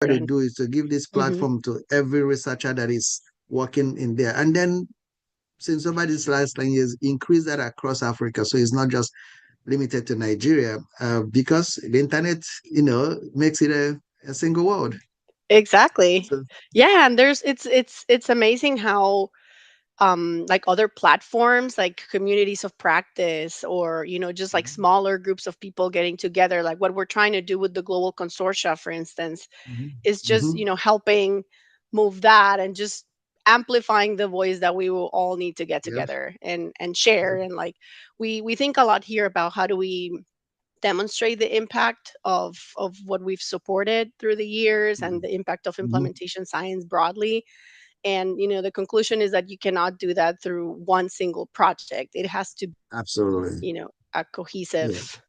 to do is to give this platform to every researcher that is working in there. And then since over these last 10 years, increase that across Africa. So it's not just limited to Nigeria, because the internet, makes it a single world. Exactly. So, Yeah, and it's amazing how like other platforms like communities of practice, or just like mhm, smaller groups of people getting together, like what we're trying to do with the global consortia, for instance, mhm, is just mhm, helping move that, and just amplifying the voice that we will all need to get yep, together and share. yep, And like we think a lot here about how do we demonstrate the impact of what we've supported through the years, and mhm, the impact of mhm. implementation science broadly. And the conclusion is that you cannot do that through one single project. It has to be Absolutely. a cohesive,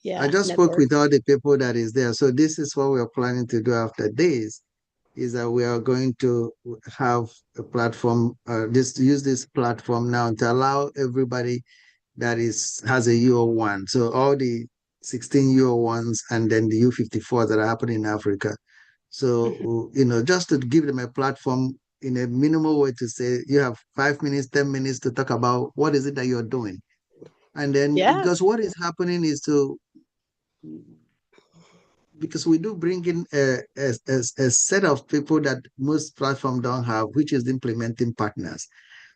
Yeah. I yeah, just spoke network. with all the people that is there. So this is what we are planning to do after this, is that we are going to have a platform, this use this platform now to allow everybody that is has a UO1. So all the 16 UO1s and then the U54s that are happening in Africa. Mhm. So, just to give them a platform in a minimal way to say, you have 5 minutes, 10 minutes to talk about what is it that you're doing. And then, Yeah, because what is happening is because we do bring in a set of people that most platforms don't have, which is the implementing partners.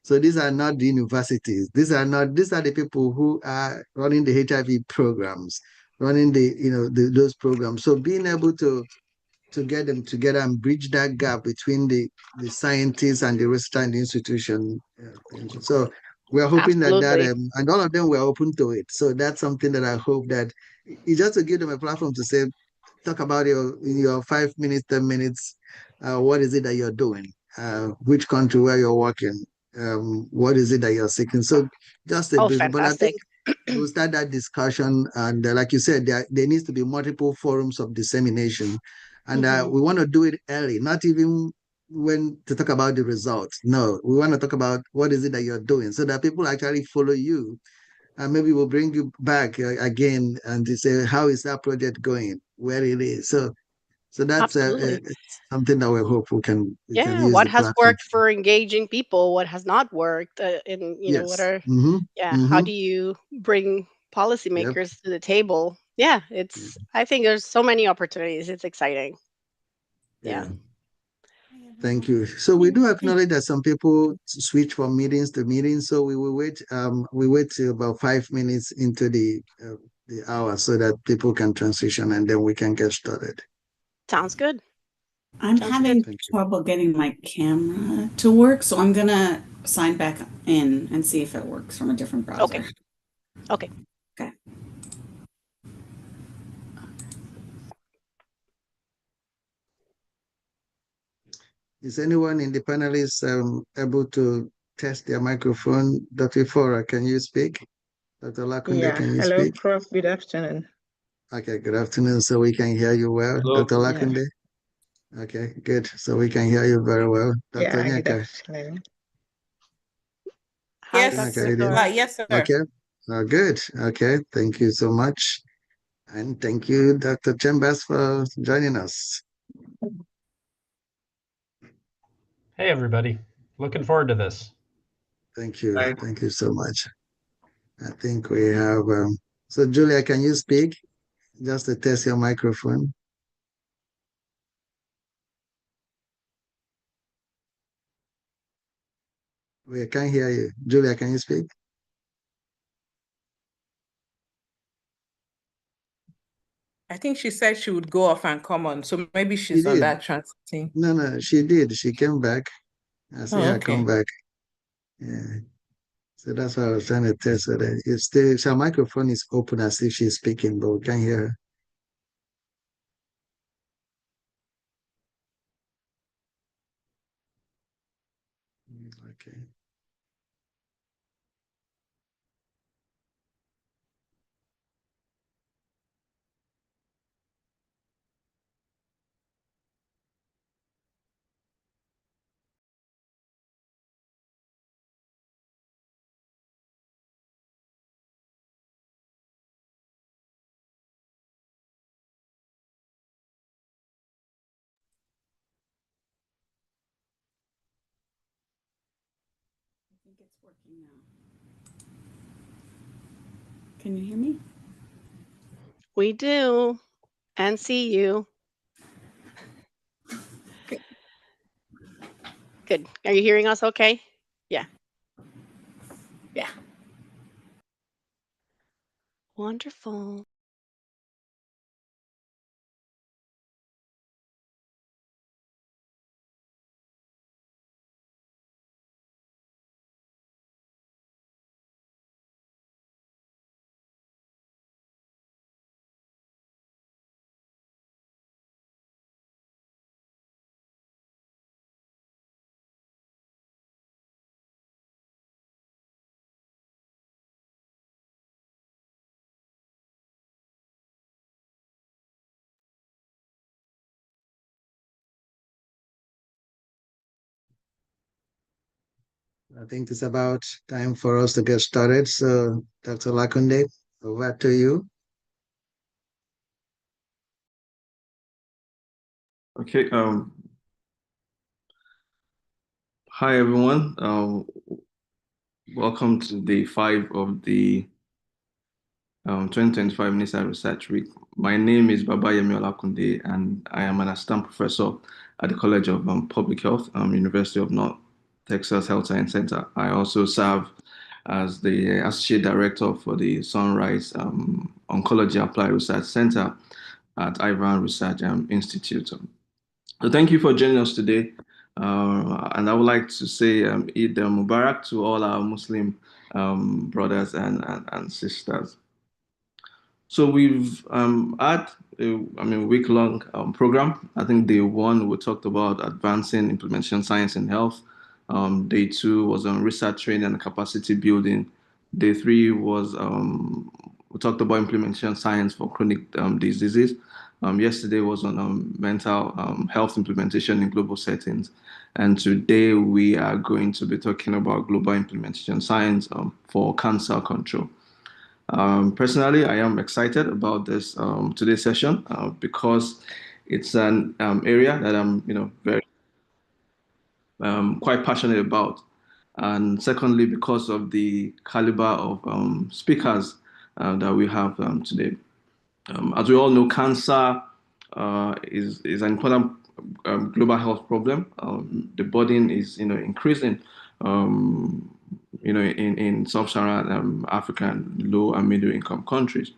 So these are not the universities. These are the people who are running the HIV programs, running those programs. So being able to get them together and bridge that gap between the scientists and the research and the institution. So we are hoping that absolutely. and all of them were open to it. So that's something that I hope that it's just to give them a platform to say, talk about your 5 minutes, 10 minutes. What is it that you're doing? Which country where you're working? What is it that you're seeking? So just a Oh, brief, but I think fantastic. we'll start that discussion. And like you said, there needs to be multiple forums of dissemination. And Hmm. we want to do it early, not even when to talk about the results. No, we want to talk about what is it that you're doing so that people actually follow you. And maybe we'll bring you back again and to say, how is that project going, where it is. So that's Absolutely. something that we hope we can Yeah, use what the has platform worked for. for engaging people, what has not worked, and what Yes. are, Mm-hmm. yeah, how Mm-hmm. do you bring Yep. policymakers to the table? Yeah, Yeah. I think there's so many opportunities. It's exciting. Yeah. Yeah. Thank you. So we do acknowledge that some people switch from meetings to meetings. So we will wait. We wait till about 5 minutes into the hour so that people can transition and then we can get started. Sounds good. I'm Sounds good. having Thank you. trouble getting my camera to work, so I'm gonna sign back in and see if it works from a different Okay. browser. Okay. Okay. Is anyone in the panelists able to test their microphone? Dr. Fora, can you speak? Dr. Lakunde, Yeah, can you hello, speak? Prof. Good afternoon. Okay, good afternoon. So we can hear you well. Hello. Dr. Yeah, Lakunde? Okay, good. So we can hear you very well. Dr. yeah, good Nyaka? afternoon. Hi, Yes. Nyaka, Dr. you there? Thor. Yes, sir. Okay, good. Okay, thank you so much. And thank you, Dr. Chambers, for joining us. Hey, everybody. Looking forward to this. Thank you. Hi. Thank you so much. I think we have, so Julia, can you speak? Just to test your microphone. We can't hear you. Julia, can you speak? I think she said she would go off and come on, so maybe She she's on did. that transiting. No, no, she did. She came back. I see Oh, her come okay. back. Yeah. So that's why I was trying to test her. That it's still, her microphone is open as if she's speaking, but we can't hear her. Okay. it's working now. Can you hear me? We do. And see you. Good. Are you hearing us okay? Yeah. Yeah. Wonderful. I think it's about time for us to get started. So, Dr. Lakunde, over to you. Okay. Hi everyone. Welcome to day 5 of the 2025 Nisa Research Week. My name is Baba Yemi Olakunde, and I am an assistant professor at the College of Public Health, University of North Texas Health Science Center. I also serve as the associate director for the Sunrise Oncology Applied Research Center at Ivan Research Institute. So thank you for joining us today. And I would like to say Eid Mubarak to all our Muslim brothers and sisters. So we've had a week-long program. I think day 1 we talked about advancing implementation science in health. Day 2 was on research training and capacity building. Day 3 was we talked about implementation science for chronic diseases. Yesterday was on mental health implementation in global settings. And today we are going to be talking about global implementation science for cancer control. Personally, I am excited about this today's session because it's an area that I'm, very quite passionate about, and secondly, because of the caliber of speakers that we have today. As we all know, cancer is an important global health problem. The burden is, increasing. In sub-Saharan Africa and low and middle income countries.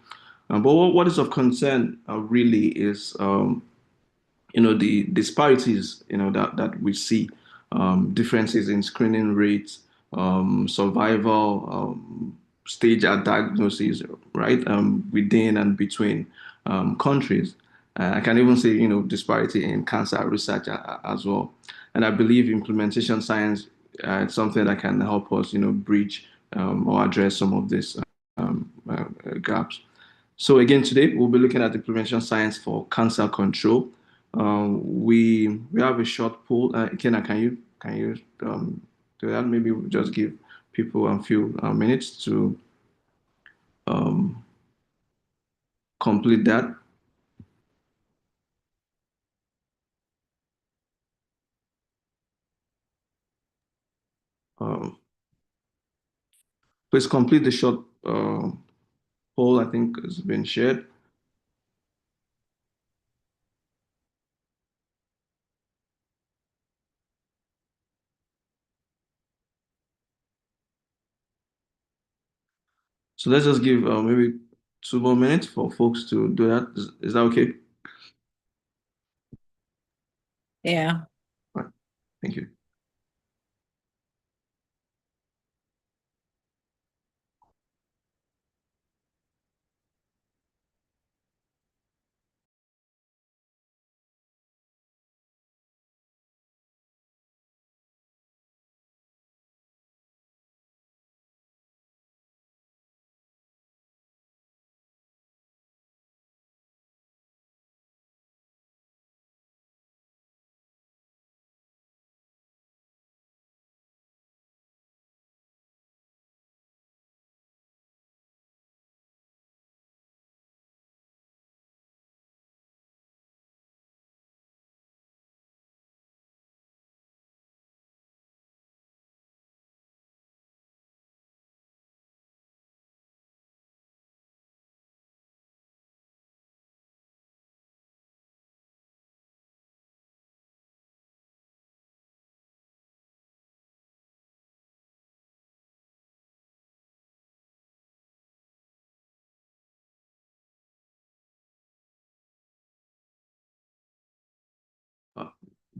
But what is of concern really is the disparities that we see, differences in screening rates, survival, stage at diagnosis, right, within and between countries. I can even say disparity in cancer research as well. And I believe implementation science is something that can help us bridge or address some of these gaps. So again, today we'll be looking at implementation science for cancer control. We have a short poll. Kenna, can you do that? Maybe we'll just give people a few minutes to complete that. Um, please complete the short poll. I think has been shared. So let's just give maybe 2 more minutes for folks to do that. Is that okay? Yeah. All right. Thank you.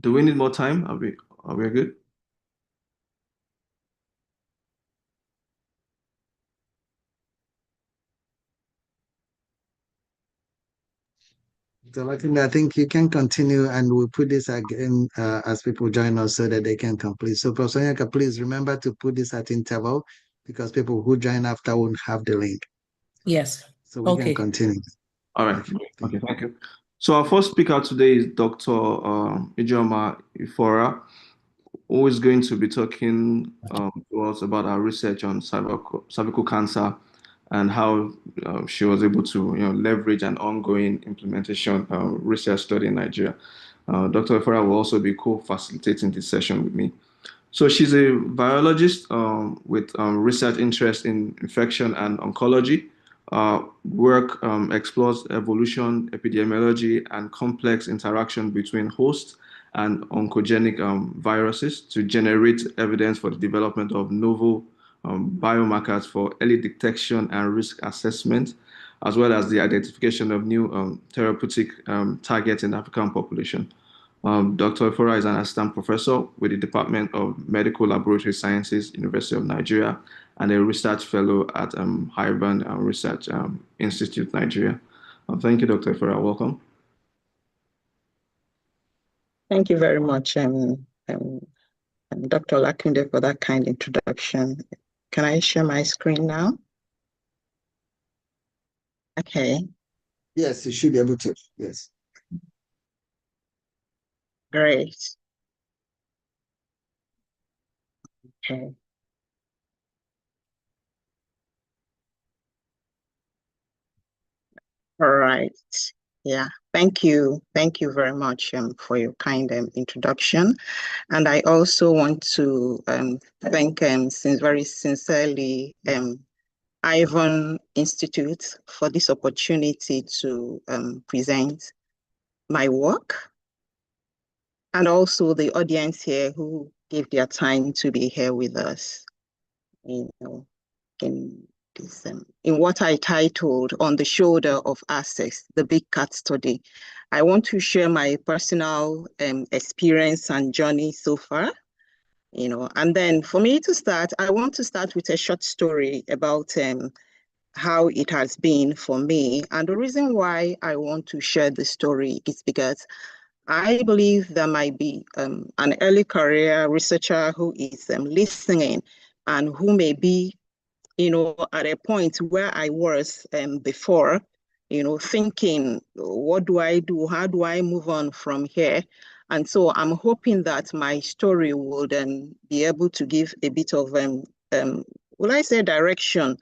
Do we need more time? Are we good? So I think you can continue, and we'll put this again as people join us so that they can complete. So Professor Onyeka, please remember to put this at interval because people who join after won't have the link. Yes. So we can Okay. continue. All right. Okay, thank you. So our first speaker today is Dr. Ijoma Ifora, who is going to be talking to us about our research on cervical cancer and how she was able to leverage an ongoing implementation research study in Nigeria. Dr. Ifora will also be co-facilitating this session with me. So she's a biologist with research interest in infection and oncology. Work explores evolution, epidemiology, and complex interaction between hosts and oncogenic viruses to generate evidence for the development of novel biomarkers for early detection and risk assessment, as well as the identification of new therapeutic targets in the African population. Dr. Efora is an assistant professor with the Department of Medical Laboratory Sciences, University of Nigeria, and a research fellow at Highburn Research Institute, Nigeria. Thank you, Dr. Efora. Welcome. Thank you very much, Dr. Olakunde, for that kind introduction. Can I share my screen now? Okay. Yes, you should be able to. Yes. Great. Okay. All right. Yeah. Thank you. Thank you very much for your kind introduction. And I also want to thank very sincerely Ivan Institute for this opportunity to present my work, and also the audience here who gave their time to be here with us, in this, in what I titled "On the Shoulder of Access: The Big Cat Study." I want to share my personal experience and journey so far, and then for me to start, I want to start with a short story about how it has been for me. And the reason why I want to share the story is because I believe there might be an early career researcher who is listening and who may be, at a point where I was before, thinking, what do I do? How do I move on from here? And so I'm hoping that my story would be able to give a bit of, will I say, direction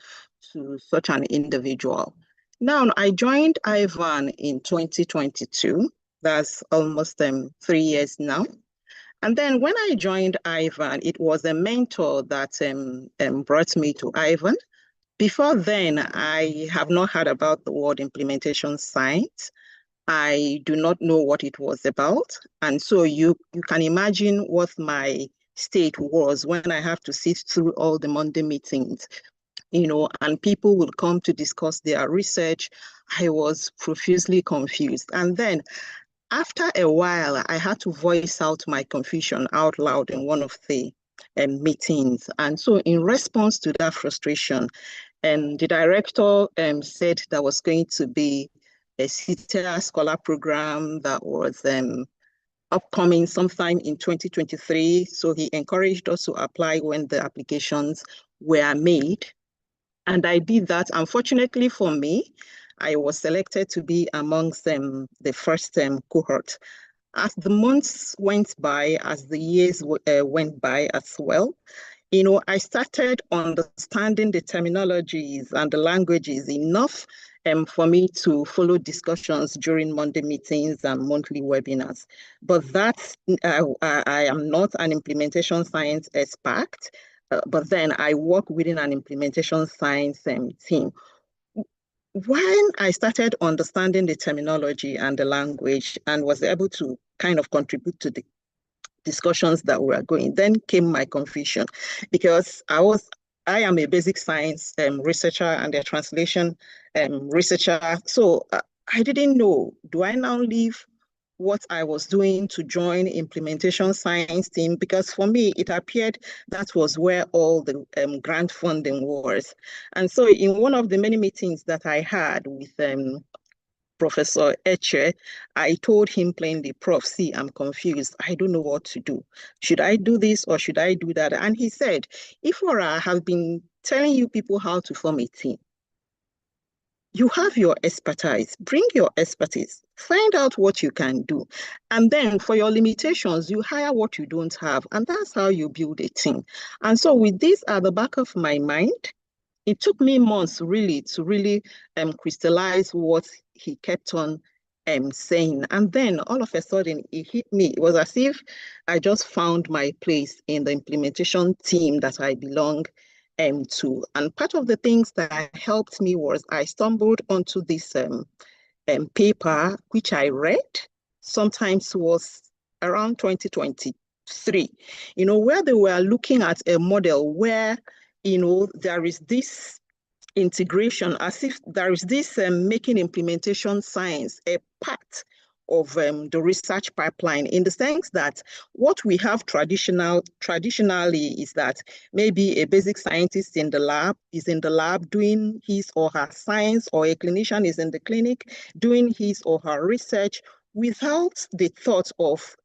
to such an individual. Now, I joined Ivan in 2022. That's almost 3 years now. And then when I joined Ivan, it was a mentor that brought me to Ivan. Before then, I have not heard about the word implementation science. I do not know what it was about. And so you can imagine what my state was when I have to sit through all the Monday meetings, and people will come to discuss their research. I was profusely confused. And then after a while, I had to voice out my confusion out loud in one of the meetings. And so in response to that frustration, the director said there was going to be a CITA scholar program that was upcoming sometime in 2023. So he encouraged us to apply when the applications were made. And I did that. Unfortunately for me, I was selected to be amongst the first cohort. As the months went by, as the years went by as well, I started understanding the terminologies and the languages enough for me to follow discussions during Monday meetings and monthly webinars. But that's, I am not an implementation science expert, but then I work within an implementation science team. When I started understanding the terminology and the language and was able to kind of contribute to the discussions that were going, then came my confusion, because I am a basic science researcher and a translation researcher. So I didn't know, do I now leave what I was doing to join implementation science team, because for me, it appeared that was where all the grant funding was. And so in one of the many meetings that I had with Professor Eche, I told him plainly, Prof, see, I'm confused. I don't know what to do. Should I do this or should I do that? And he said, Ifora, I have been telling you people how to form a team. You have your expertise, bring your expertise, find out what you can do. And then for your limitations, you hire what you don't have. And that's how you build a team. And so with this at the back of my mind, it took me months really to crystallize what he kept on saying. And then all of a sudden it hit me. It was as if I just found my place in the implementation team that I belong to. And part of the things that helped me was I stumbled onto this paper, which I read, sometimes was around 2023, where they were looking at a model where, there is this integration, as if there is this making implementation science a part of the research pipeline, in the sense that what we have traditionally is that maybe a basic scientist is in the lab doing his or her science, or a clinician is in the clinic doing his or her research, without the thought of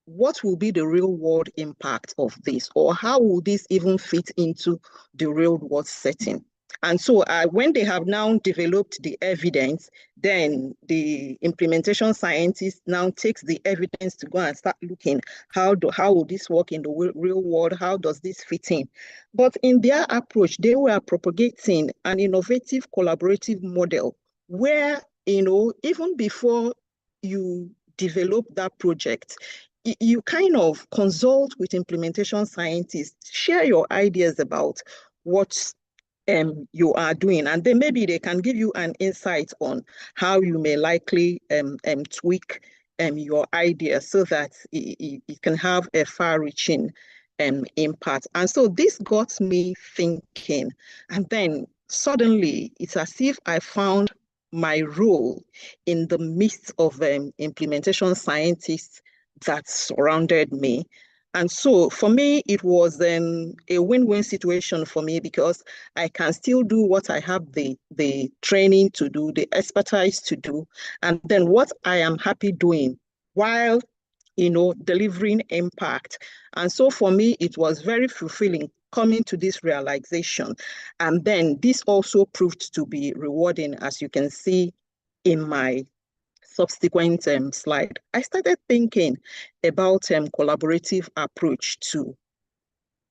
what will be the real world impact of this, or how will this even fit into the real world setting. And so when they have now developed the evidence, then the implementation scientist now takes the evidence to go and start looking, how will this work in the real world? How does this fit in? But in their approach, they were propagating an innovative collaborative model where, even before you develop that project, you kind of consult with implementation scientists, share your ideas about what you are doing, and then maybe they can give you an insight on how you may likely tweak your idea so that it can have a far-reaching impact. And so this got me thinking, and then suddenly it's as if I found my role in the midst of implementation scientists that surrounded me. And so for me, it was a win-win situation for me, because I can still do what I have the training to do, the expertise to do, and then what I am happy doing while delivering impact. And so for me, it was very fulfilling coming to this realization. And then this also proved to be rewarding, as you can see in my subsequent slide. I started thinking about collaborative approach to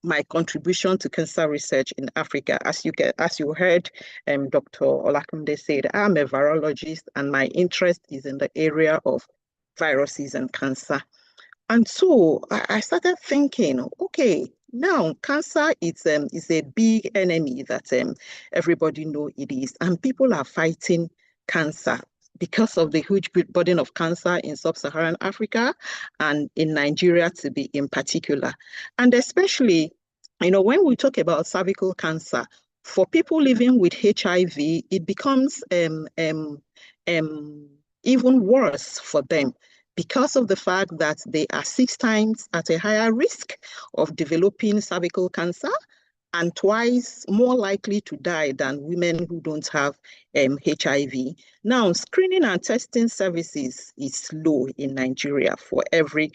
my contribution to cancer research in Africa. As you heard Dr. Olakunde said, I'm a virologist and my interest is in the area of viruses and cancer. And so I started thinking, okay, now cancer is a big enemy that everybody know it is, and people are fighting cancer because of the huge burden of cancer in sub-Saharan Africa and in Nigeria to be in particular. And especially, when we talk about cervical cancer, for people living with HIV, it becomes even worse for them, because of the fact that they are 6 times at a higher risk of developing cervical cancer and twice more likely to die than women who don't have HIV. Now, screening and testing services is low in Nigeria for every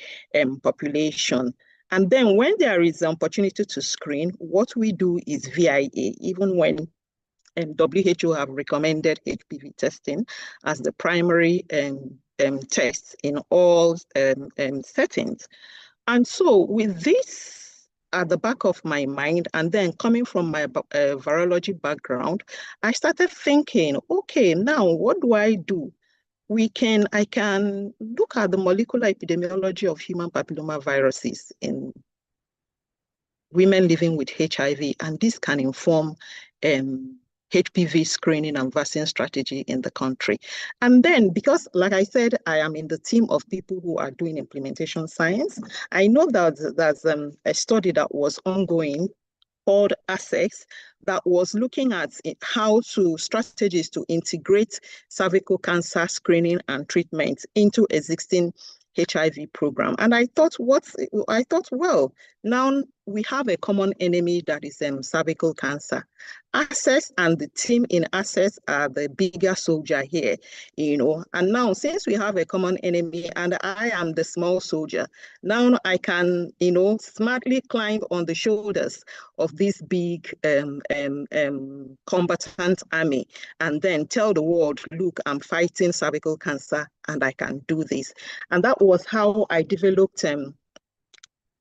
population. And then when there is an opportunity to screen, what we do is VIA, even when WHO have recommended HPV testing as the primary test in all settings. And so with this at the back of my mind, and then coming from my virology background, I started thinking, okay, now what do I do? I can look at the molecular epidemiology of human papillomaviruses in women living with HIV, and this can inform HPV screening and vaccine strategy in the country. And then, because like I said, I am in the team of people who are doing implementation science, I know that there's a study that was ongoing called ASEX that was looking at strategies to integrate cervical cancer screening and treatment into existing HIV program. And I thought, well, now we have a common enemy that is cervical cancer. Access and the team in Access are the bigger soldier here, and now since we have a common enemy and I am the small soldier, now I can, smartly climb on the shoulders of this big combatant army and then tell the world, look, I'm fighting cervical cancer and I can do this. And that was how I developed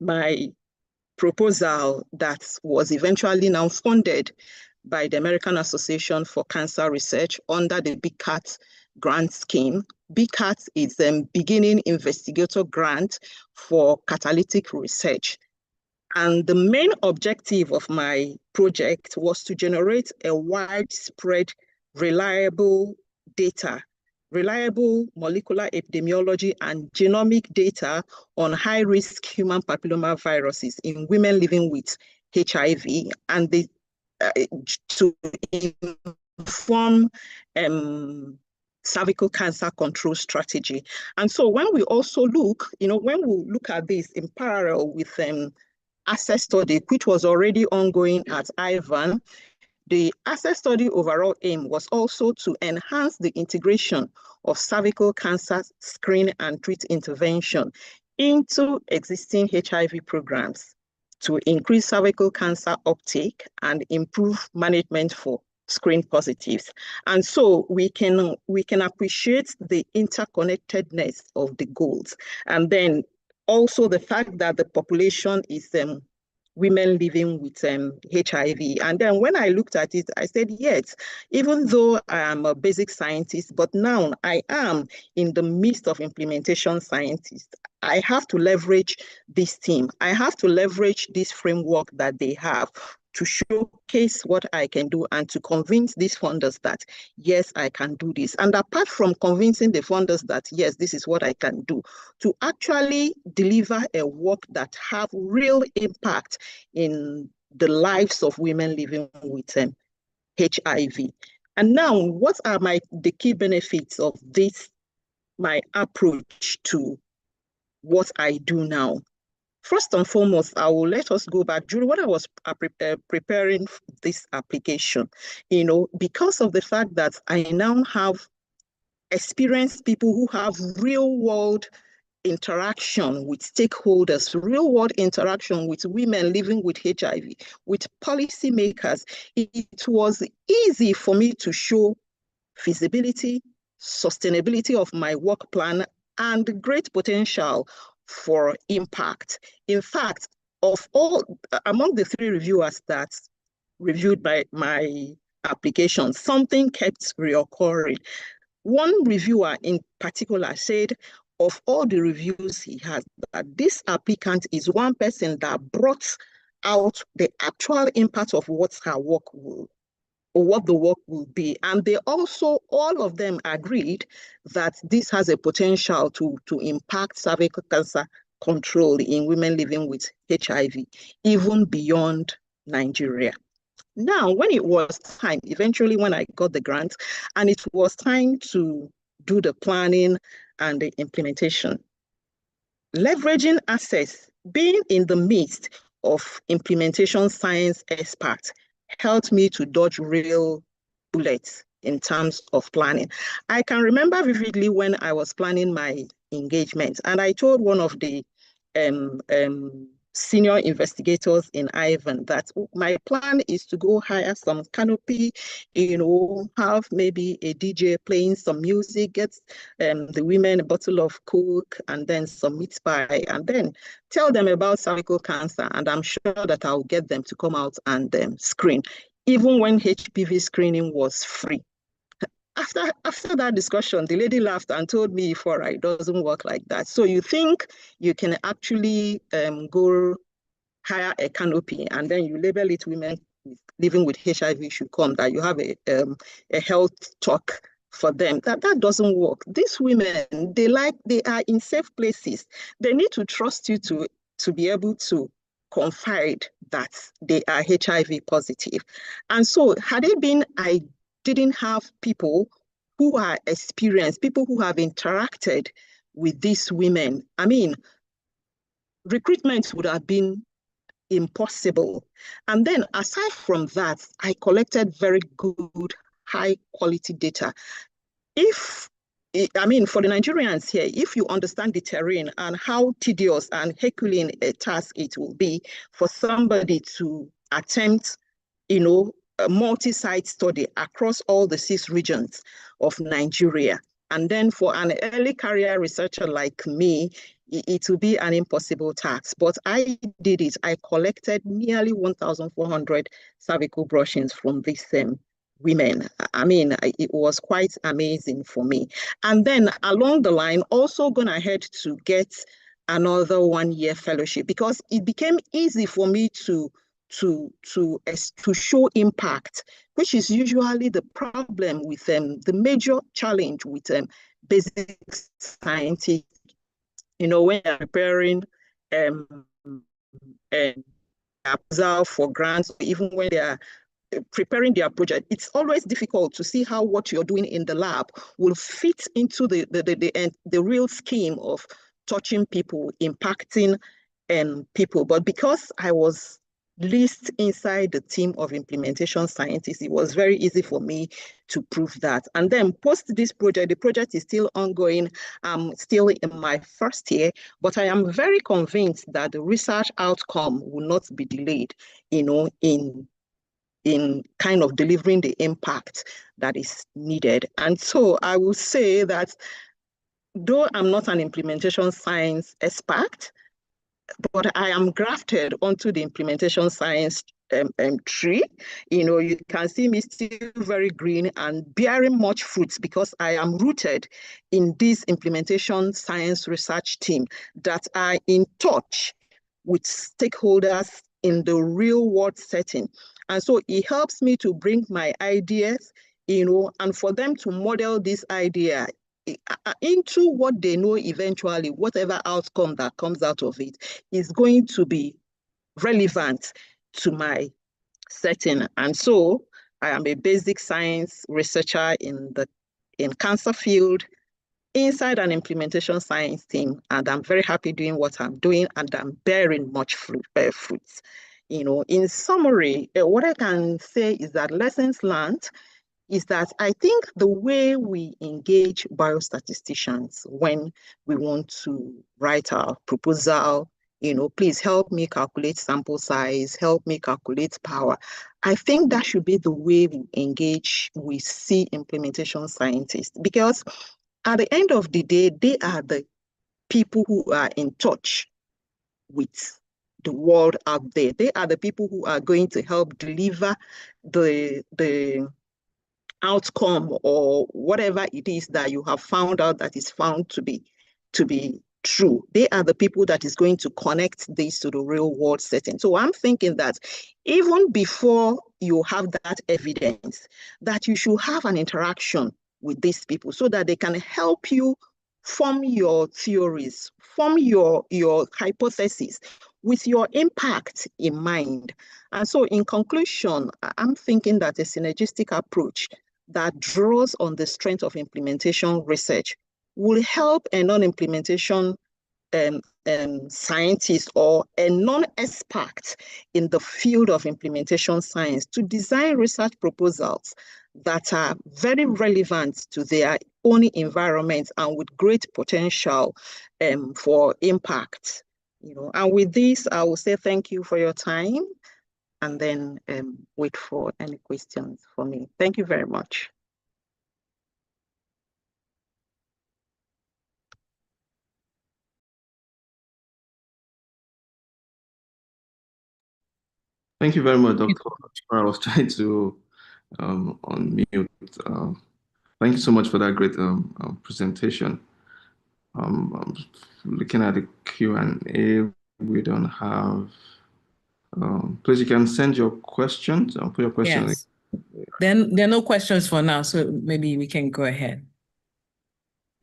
my proposal that was eventually now funded by the American Association for Cancer Research under the BCAT grant scheme. BCAT is a beginning investigator grant for catalytic research. And the main objective of my project was to generate a widespread, reliable data, reliable molecular epidemiology and genomic data on high-risk human papillomaviruses in women living with HIV, and to inform cervical cancer control strategy. And so when we also look, when we look at this in parallel with Access study, which was already ongoing at IVAN, the Access study overall aim was also to enhance the integration of cervical cancer screen and treat intervention into existing HIV programs to increase cervical cancer uptake and improve management for screen positives. And so we can appreciate the interconnectedness of the goals. And then also the fact that the population is women living with HIV. And then when I looked at it, I said, yes, even though I am a basic scientist, but now I am in the midst of implementation scientists, I have to leverage this team. I have to leverage this framework that they have to showcase what I can do and to convince these funders that, yes, I can do this. And apart from convincing the funders that, yes, this is what I can do, to actually deliver a work that have real impact in the lives of women living with HIV. And now, what are the key benefits of this, my approach to what I do now? First and foremost, I will let us go back. During when I was preparing this application, because of the fact that I now have experienced people who have real world interaction with stakeholders, real world interaction with women living with HIV, with policymakers, it was easy for me to show feasibility, sustainability of my work plan, and great potential for impact. In fact, among the 3 reviewers that reviewed my application, something kept reoccurring. One reviewer in particular said, of all the reviews he has, that this applicant is one person that brought out the actual impact of what her work will, or what the work will be. And they also, all of them agreed that this has a potential to impact cervical cancer control in women living with HIV, even beyond Nigeria. Now, when it was time, eventually when I got the grant, and it was time to do the planning and the implementation, leveraging Access, being in the midst of implementation science experts, helped me to dodge real bullets in terms of planning. I can remember vividly when I was planning my engagement, and I told one of the senior investigators in IVAN that my plan is to go hire some canopy, have maybe a DJ playing some music, get the women a bottle of Coke and then some meat pie, and then tell them about cervical cancer. And I'm sure that I'll get them to come out and screen, even when HPV screening was free. After that discussion, the lady laughed and told me, it doesn't work like that. So you think you can actually go hire a canopy and then you label it women living with HIV should come, that you have a health talk for them. That doesn't work. These women, they are in safe places. They need to trust you to be able to confide that they are HIV positive. And so had it been I didn't have people who are experienced, people who have interacted with these women, I mean, recruitment would have been impossible. And then aside from that, I collected very good, high quality data. I mean, for the Nigerians here, if you understand the terrain and how tedious and Herculean a task it will be for somebody to attempt, a multi-site study across all the 6 regions of Nigeria, and then for an early career researcher like me, it will be an impossible task. But I did it. I collected nearly 1,400 cervical brushings from these women. I mean, it was quite amazing for me. And then along the line, also gone ahead to get another 1-year fellowship, because it became easy for me to show impact, which is usually the problem with the major challenge with basic scientists. When you're preparing a proposal for grants, even when they are preparing their project, it's always difficult to see how what you're doing in the lab will fit into the real scheme of touching people, impacting people. But because I was least inside the team of implementation scientists, it was very easy for me to prove that. And then post this project, the project is still ongoing. I'm still in my first year, but I am very convinced that the research outcome will not be delayed, in kind of delivering the impact that is needed. And so I will say that though I'm not an implementation science expert, but I am grafted onto the implementation science tree. You can see me still very green and bearing much fruits, because I am rooted in this implementation science research team that are in touch with stakeholders in the real world setting. And so it helps me to bring my ideas, and for them to model this idea into what they know eventually. Whatever outcome that comes out of it is going to be relevant to my setting. And so I am a basic science researcher in cancer field, inside an implementation science team, and I'm very happy doing what I'm doing, and I'm bearing much fruits. In summary, what I can say is that lessons learned is that I think the way we engage biostatisticians when we want to write our proposal, please help me calculate sample size, help me calculate power. I think that should be the way we engage, we see implementation scientists, because at the end of the day, they are the people who are in touch with the world out there. They are the people who are going to help deliver the outcome or whatever it is that you have found out that is found to be true. They are the people that is going to connect this to the real world setting. So I'm thinking that even before you have that evidence, that you should have an interaction with these people so that they can help you form your theories, form your hypothesis with your impact in mind. And so in conclusion, I'm thinking that a synergistic approach that draws on the strength of implementation research will help a non-implementation scientist or a non-expert in the field of implementation science to design research proposals that are very relevant to their own environment and with great potential for impact. And with this, I will say thank you for your time, and then wait for any questions for me. Thank you very much. Thank you very much, Dr. I was trying to unmute. Thank you so much for that great presentation. I'm looking at the Q&A. We don't have. Please, you can send your questions. I'll put your question. Yes. Then there are no questions for now, so maybe we can go ahead.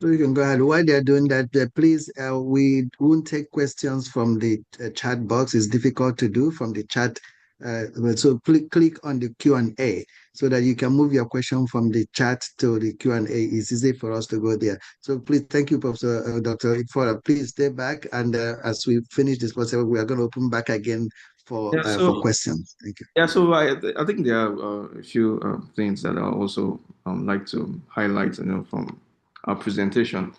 So you can go ahead. While they're doing that, please, we won't take questions from the chat box. It's difficult to do from the chat So click on the Q&A so that you can move your question from the chat to the Q&A. It's easy for us to go there. So please, thank you, Professor Dr. Ifora. Please stay back, and as we finish this process, we are going to open back again for questions. Thank you. Yeah, so I think there are a few things that I also like to highlight, from our presentation.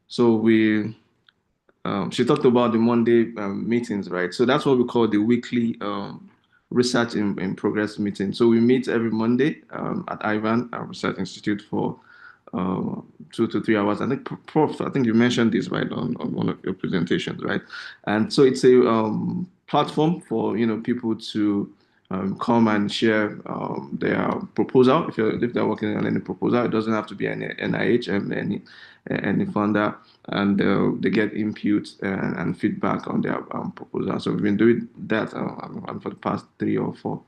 So she talked about the Monday meetings, right? So that's what we call the weekly research in progress meeting. So we meet every Monday at Ivan, our research institute, for 2 to 3 hours. I think, Prof, I think you mentioned this, right, on one of your presentations, right? And so it's a platform for people to come and share their proposal. If they're working on any proposal, it doesn't have to be any NIH and any funder, and they get input and feedback on their proposal. So we've been doing that for the past 3 or 4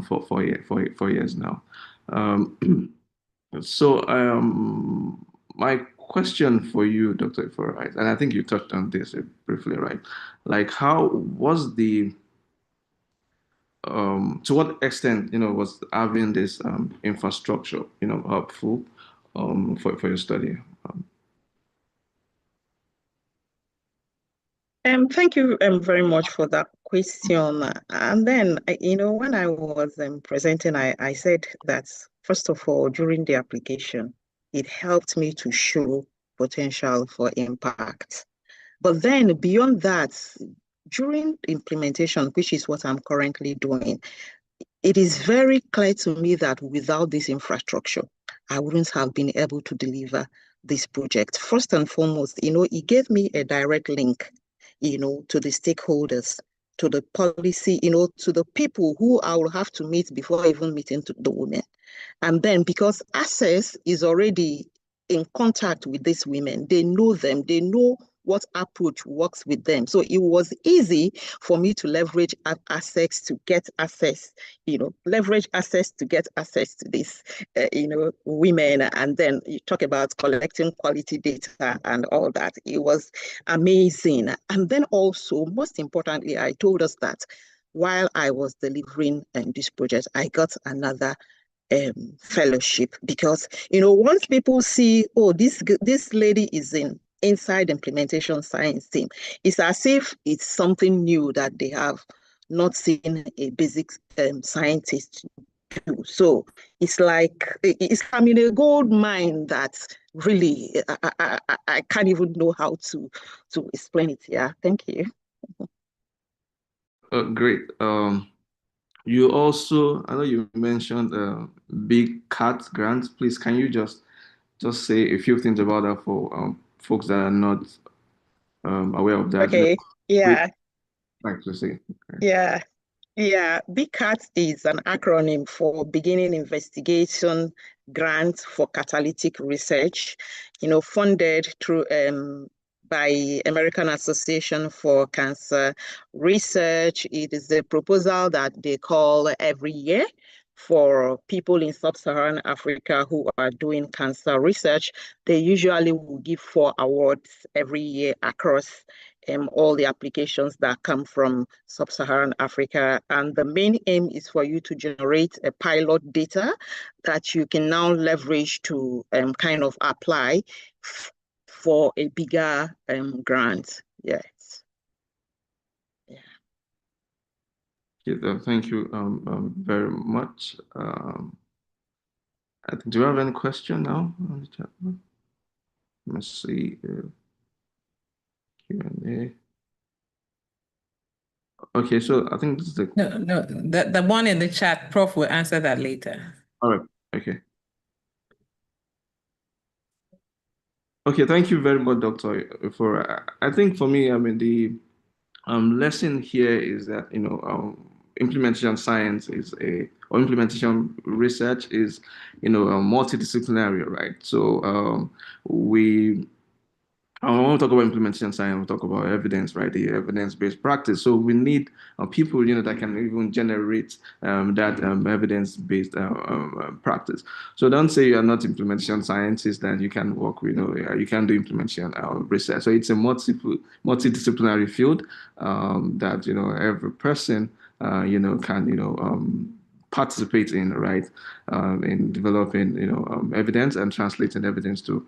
4 years now. So my question for you, Dr. Ifora, right, and I think you touched on this briefly, right? Like, how was the to what extent was having this infrastructure helpful for your study? Thank you very much for that question. And then, when I was presenting, I said that, first of all, during the application, it helped me to show potential for impact. But then beyond that, during implementation, which is what I'm currently doing, it is very clear to me that without this infrastructure, I wouldn't have been able to deliver this project. First and foremost, it gave me a direct link, to the stakeholders, to the policy, to the people who I will have to meet before even meeting the women. And then because Access is already in contact with these women, they know them, they know what approach works with them. So it was easy for me to leverage access to get access, leverage access to get access to this, women. And then you talk about collecting quality data and all that. It was amazing. And then also, most importantly, I told us that while I was delivering this project, I got another fellowship, because once people see, oh, this lady is inside implementation science team, it's as if it's something new that they have not seen a basic scientist do. So it's like I'm in a gold mine that really I can't even know how to explain it. Yeah, thank you. Great. You also, I know you mentioned Big Cat grants. Please, can you just say a few things about that for folks that are not aware of that? Okay. Yeah. Like to say. Okay. Yeah. Yeah, BCAT is an acronym for Beginning Investigation Grant for Catalytic Research, funded through by American Association for Cancer Research. It is a proposal that they call every year for people in sub-Saharan Africa who are doing cancer research. They usually will give 4 awards every year across all the applications that come from sub-Saharan Africa. And the main aim is for you to generate a pilot data that you can now leverage to kind of apply for a bigger grant. Yes. Yeah. Thank you very much. Do you have any question now on the chat? Let's see. Q&A. Okay, so I think this is the... No, the one in the chat, Prof will answer that later. All right, okay. Okay, thank you very much, Dr. I think for me, I mean, the lesson here is that, implementation science or implementation research is, multidisciplinary, right? So when we talk about implementation science, we talk about evidence, right? The evidence-based practice. So we need people, that can even generate that evidence-based practice. So don't say you are not implementation scientist that you can work with, you can do implementation research. So it's a multidisciplinary field that, every person can participate in, right, in developing evidence and translating evidence to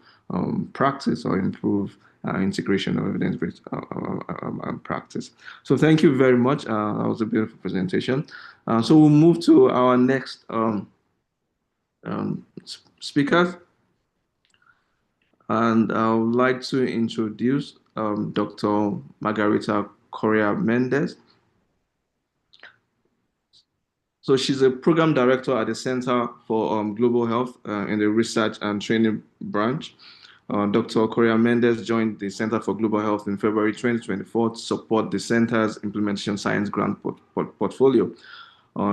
practice or improve integration of evidence-based practice. So thank you very much. That was a beautiful presentation. So we'll move to our next speakers. And I would like to introduce Dr. Margarita Correa Mendez. So she's a program director at the Center for Global Health in the Research and Training branch. Dr. Correa Mendez joined the Center for Global Health in February 2024 to support the center's implementation science grant portfolio.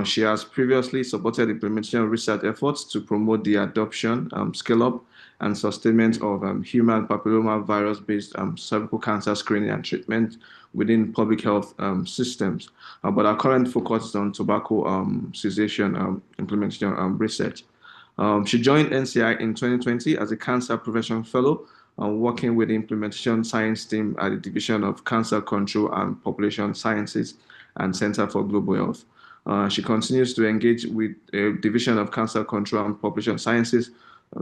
She has previously supported implementation research efforts to promote the adoption, scale-up, and sustainment of human papilloma virus-based cervical cancer screening and treatment within public health systems. But our current focus is on tobacco cessation implementation research. She joined NCI in 2020 as a cancer prevention fellow, working with the implementation science team at the Division of Cancer Control and Population Sciences and Center for Global Health. She continues to engage with a Division of Cancer Control and Population Sciences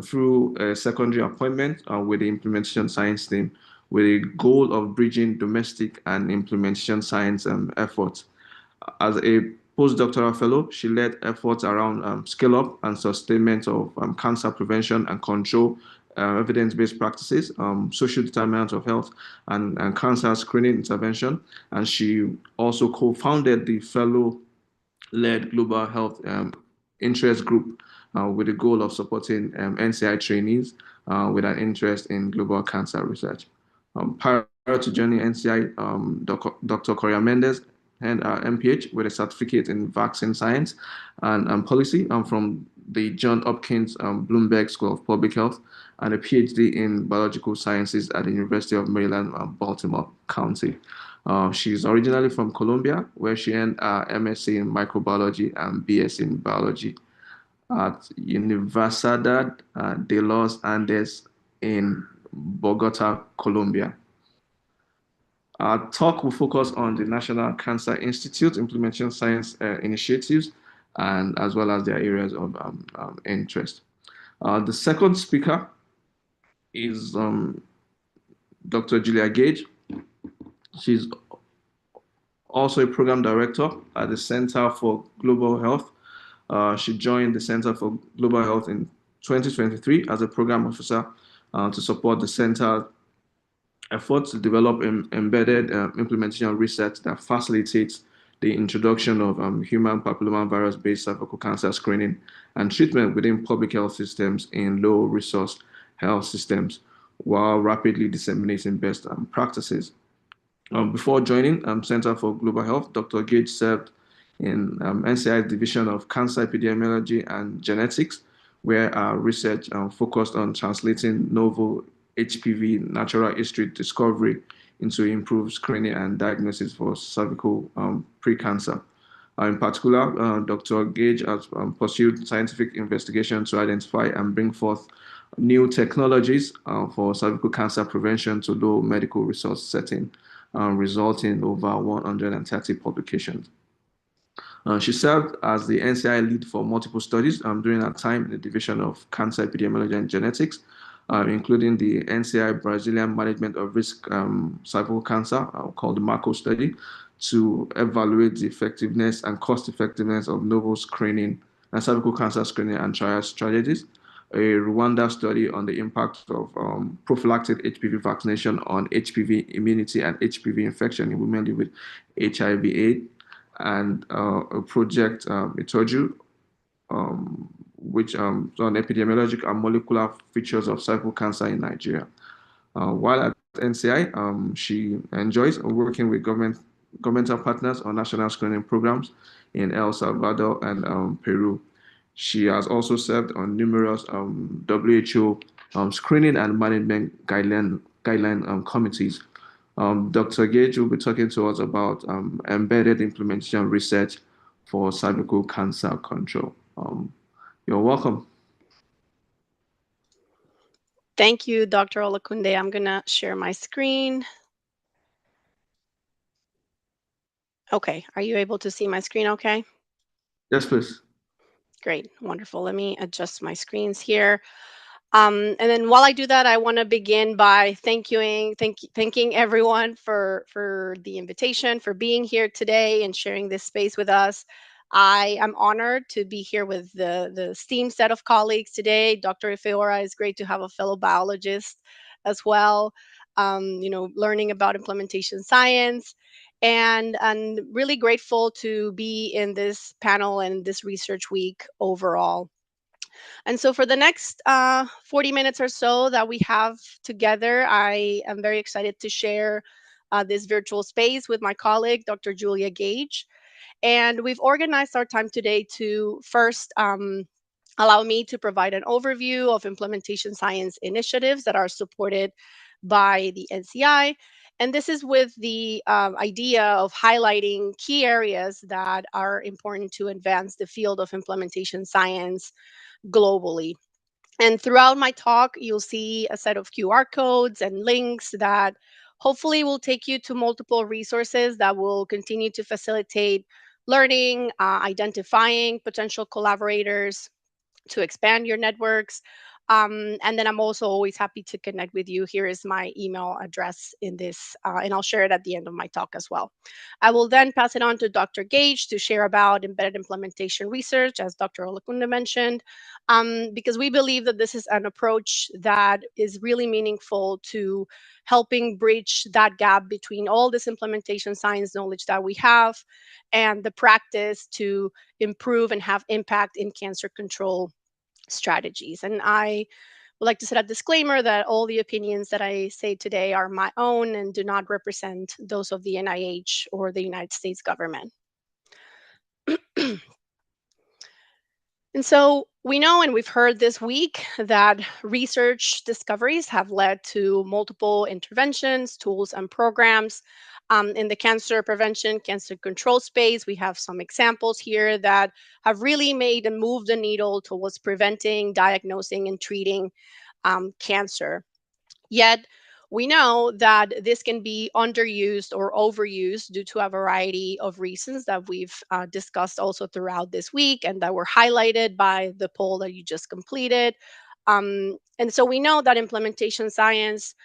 through a secondary appointment with the implementation science team with a goal of bridging domestic and implementation science efforts. As a postdoctoral fellow, she led efforts around scale-up and sustainment of cancer prevention and control, evidence-based practices, social determinants of health, and cancer screening intervention. And she also co-founded the fellow-led Global Health Interest Group with the goal of supporting NCI trainees with an interest in global cancer research. Prior to joining NCI, Dr. Correa Mendez and MPH with a certificate in vaccine science and policy from the Johns Hopkins Bloomberg School of Public Health and a PhD in biological sciences at the University of Maryland, Baltimore County. She's originally from Colombia, where she earned her MSc in microbiology and BS in biology at Universidad de los Andes in Bogota, Colombia. Our talk will focus on the National Cancer Institute implementation science initiatives and as well as their areas of interest. The second speaker is Dr. Julia Gage. She's also a program director at the Center for Global Health. She joined the Center for Global Health in 2023 as a program officer to support the center efforts to develop embedded implementation research that facilitates the introduction of human papillomavirus-based cervical cancer screening and treatment within public health systems in low-resource health systems while rapidly disseminating best practices. Before joining Center for Global Health, Dr. Gage served in NCI's Division of Cancer Epidemiology and Genetics, where our research focused on translating novel HPV natural history discovery into improved screening and diagnosis for cervical precancer. In particular, Dr. Gage has pursued scientific investigation to identify and bring forth new technologies for cervical cancer prevention to low medical resource setting, resulting in over 130 publications. She served as the NCI lead for multiple studies during her time in the Division of Cancer Epidemiology and Genetics, including the NCI Brazilian Management of Risk Cervical Cancer, called the MARCO study, to evaluate the effectiveness and cost effectiveness of novel screening and cervical cancer screening and triage strategies, a Rwanda study on the impact of prophylactic HPV vaccination on HPV immunity and HPV infection in women living with HIV/AIDS, and a project, Itoju, which on epidemiologic and molecular features of cervical cancer in Nigeria. While at NCI, she enjoys working with governmental partners on national screening programs in El Salvador and Peru. She has also served on numerous WHO screening and management guideline committees. Dr. Gage will be talking to us about embedded implementation research for cervical cancer control. You're welcome. Thank you, Dr. Olakunde. I'm going to share my screen. Okay, are you able to see my screen okay? Yes, please. Great, wonderful. Let me adjust my screens here. And then while I do that, I want to begin by thanking everyone for the invitation, for being here today and sharing this space with us. I am honored to be here with the esteemed set of colleagues today. Dr. Ifeora, is great to have a fellow biologist as well. Learning about implementation science, and really grateful to be in this panel and this research week overall. And so, for the next 40 minutes or so that we have together, I am very excited to share this virtual space with my colleague, Dr. Julia Gage. And we've organized our time today to first allow me to provide an overview of implementation science initiatives that are supported by the NCI. And this is with the idea of highlighting key areas that are important to advance the field of implementation science globally. And throughout my talk, you'll see a set of QR codes and links that hopefully will take you to multiple resources that will continue to facilitate learning, identifying potential collaborators, to expand your networks. And then I'm also always happy to connect with you. Here is my email address in this, and I'll share it at the end of my talk as well. I will then pass it on to Dr. Gage to share about embedded implementation research, as Dr. Olakunda mentioned, because we believe that this is an approach that is really meaningful to helping bridge that gap between all this implementation science knowledge that we have and the practice to improve and have impact in cancer control strategies. And I would like to set a disclaimer that all the opinions that I say today are my own and do not represent those of the NIH or the United States government. And so we know, and we've heard this week, that research discoveries have led to multiple interventions, tools, and programs in the cancer prevention, cancer control space. We have some examples here that have really made and moved the needle towards preventing, diagnosing, and treating cancer. Yet, we know that this can be underused or overused due to a variety of reasons that we've discussed also throughout this week and that were highlighted by the poll that you just completed. And so we know that implementation science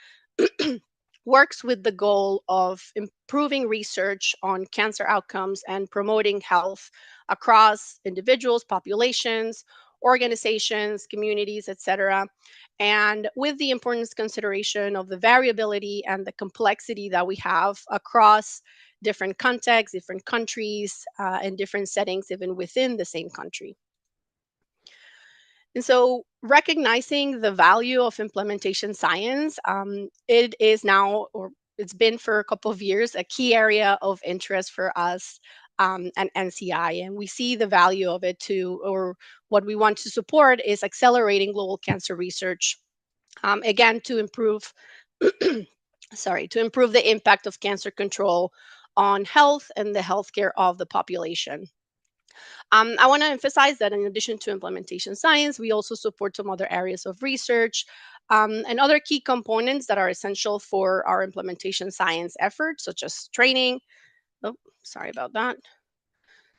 works with the goal of improving research on cancer outcomes and promoting health across individuals, populations, organizations, communities, etc. And with the importance consideration of the variability and the complexity that we have across different contexts, different countries, and different settings, even within the same country. And so, recognizing the value of implementation science, it is now, or it's been for a couple of years, a key area of interest for us and NCI. And we see the value of it too, or what we want to support is accelerating global cancer research, again, to improve, to improve the impact of cancer control on health and the healthcare of the population. I want to emphasize that in addition to implementation science, we also support some other areas of research and other key components that are essential for our implementation science efforts, such as training. Oh, sorry about that.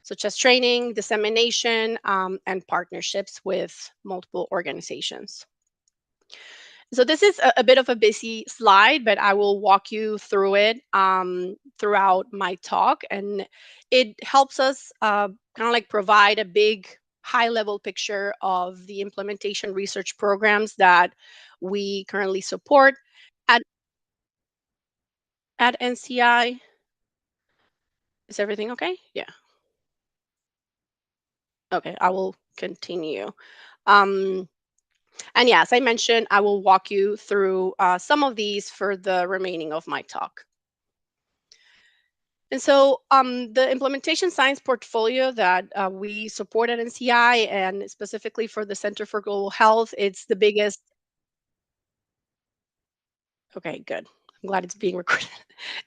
Such as training, dissemination, and partnerships with multiple organizations. So this is a bit of a busy slide, but I will walk you through it throughout my talk, and it helps us kind of like provide a big high-level picture of the implementation research programs that we currently support at NCI. Is everything okay? Yeah. Okay, I will continue. Um, and yeah, as I mentioned, I will walk you through some of these for the remaining of my talk. And so the implementation science portfolio that we support at NCI and specifically for the Center for Global Health, it's the biggest. Okay, good. I'm glad it's being recorded.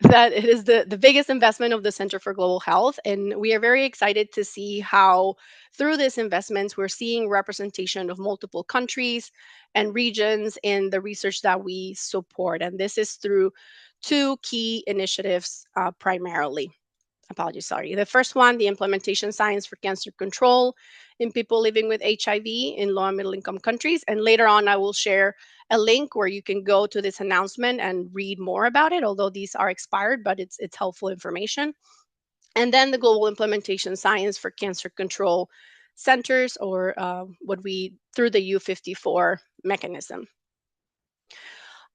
That it is the biggest investment of the Center for Global Health. And we are very excited to see how through this investments, we're seeing representation of multiple countries and regions in the research that we support. And this is through two key initiatives primarily. apologies, sorry. The first one, the implementation science for cancer control in people living with HIV in low and middle income countries. And later on, I will share a link where you can go to this announcement and read more about it, although these are expired, but it's helpful information. And then the global implementation science for cancer control centers, or what we through the U54 mechanism.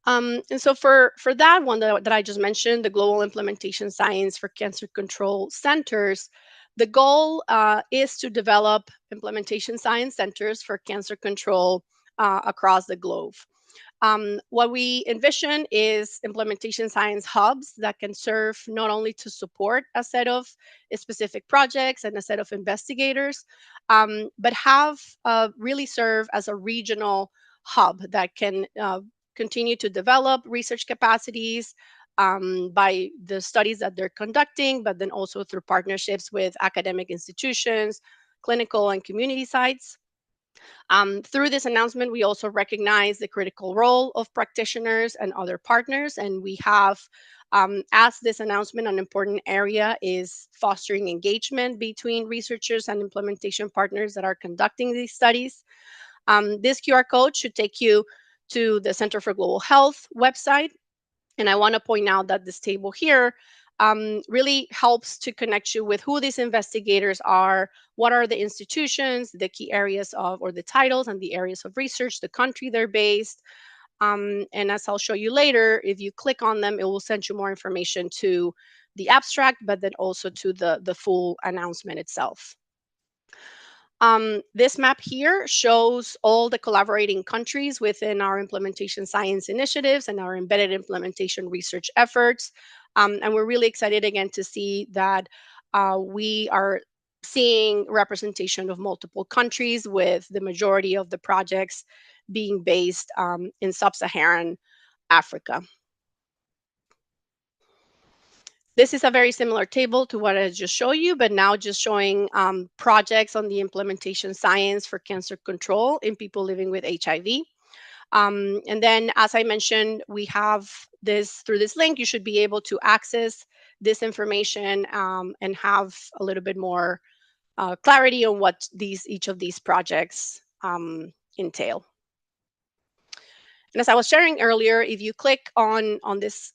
And so for that one that I just mentioned, the global implementation science for cancer control centers, the goal is to develop implementation science centers for cancer control across the globe. What we envision is implementation science hubs that can serve not only to support a set of specific projects and a set of investigators, but have really serve as a regional hub that can continue to develop research capacities by the studies that they're conducting, but then also through partnerships with academic institutions, clinical and community sites. Through this announcement, we also recognize the critical role of practitioners and other partners, and we have, as this announcement, an important area is fostering engagement between researchers and implementation partners that are conducting these studies. This QR code should take you to the Center for Global Health website. And I want to point out that this table here really helps to connect you with who these investigators are, what are the institutions, the key areas of, or the titles and the areas of research, the country they're based. And as I'll show you later, if you click on them, it will send you more information to the abstract, but then also to the full announcement itself. This map here shows all the collaborating countries within our implementation science initiatives and our embedded implementation research efforts. And we're really excited again to see that we are seeing representation of multiple countries, with the majority of the projects being based in sub-Saharan Africa. This is a very similar table to what I just showed you, but now just showing projects on the implementation science for cancer control in people living with HIV. And then, as I mentioned, we have this through this link, you should be able to access this information and have a little bit more clarity on what each of these projects entail. And as I was sharing earlier, if you click on this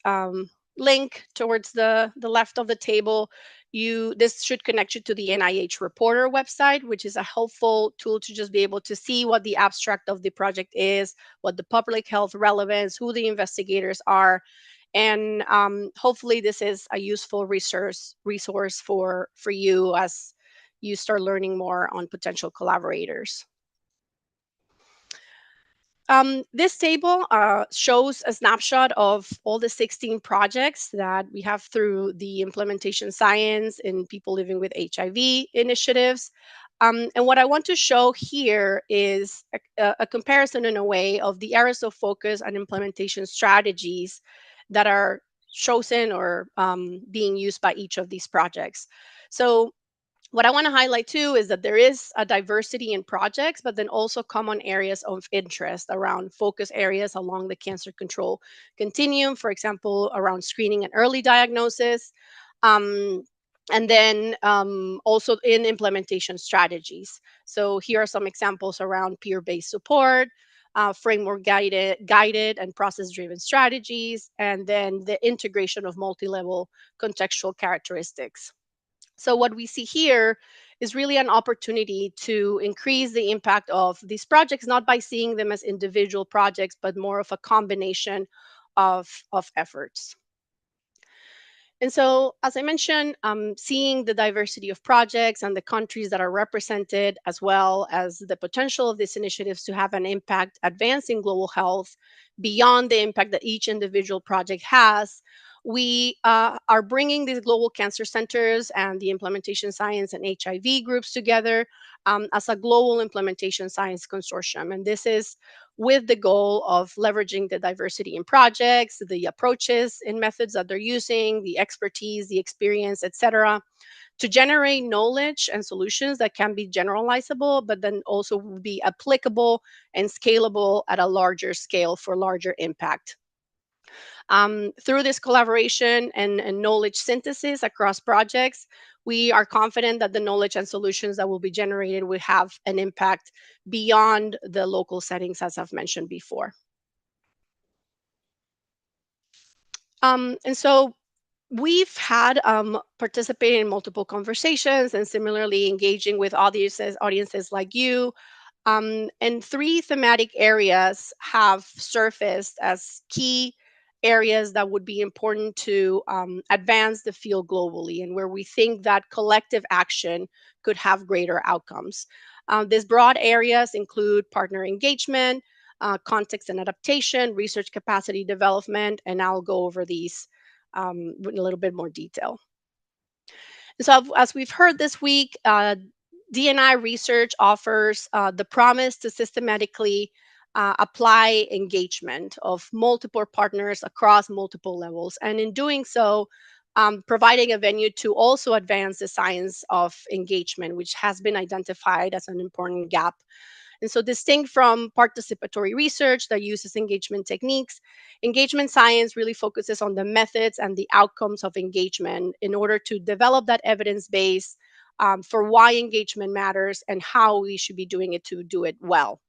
link towards the left of the table, this should connect you to the NIH Reporter website, which is a helpful tool to just be able to see what the abstract of the project is, what the public health relevance, who the investigators are, and hopefully this is a useful resource for you as you start learning more on potential collaborators. This table shows a snapshot of all the 16 projects that we have through the implementation science in people living with HIV initiatives. And what I want to show here is a comparison in a way of the areas of focus and implementation strategies that are chosen or being used by each of these projects. So what I want to highlight too is that there is a diversity in projects, but then also common areas of interest around focus areas along the cancer control continuum, for example, around screening and early diagnosis. Um, and then also in implementation strategies. So here are some examples around peer-based support, framework guided and process-driven strategies, and then the integration of multi-level contextual characteristics. So what we see here is really an opportunity to increase the impact of these projects, not by seeing them as individual projects, but more of a combination of efforts. And so, as I mentioned, seeing the diversity of projects and the countries that are represented, as well as the potential of these initiatives to have an impact advancing global health beyond the impact that each individual project has, we are bringing these global cancer centers and the implementation science and HIV groups together as a global implementation science consortium. And this is with the goal of leveraging the diversity in projects, the approaches and methods that they're using, the expertise, the experience, etc., to generate knowledge and solutions that can be generalizable, but then also be applicable and scalable at a larger scale for larger impact. Through this collaboration and knowledge synthesis across projects, we are confident that the knowledge and solutions that will be generated will have an impact beyond the local settings, as I've mentioned before. And so we've had participated in multiple conversations and similarly engaging with audiences like you. And three thematic areas have surfaced as key areas that would be important to advance the field globally and where we think that collective action could have greater outcomes. These broad areas include partner engagement, context and adaptation, research capacity development, and I'll go over these in a little bit more detail. So, as we've heard this week, D&I research offers the promise to systematically apply engagement of multiple partners across multiple levels. And in doing so, providing a venue to also advance the science of engagement, which has been identified as an important gap. And so, distinct from participatory research that uses engagement techniques, engagement science really focuses on the methods and the outcomes of engagement in order to develop that evidence base for why engagement matters and how we should be doing it to do it well.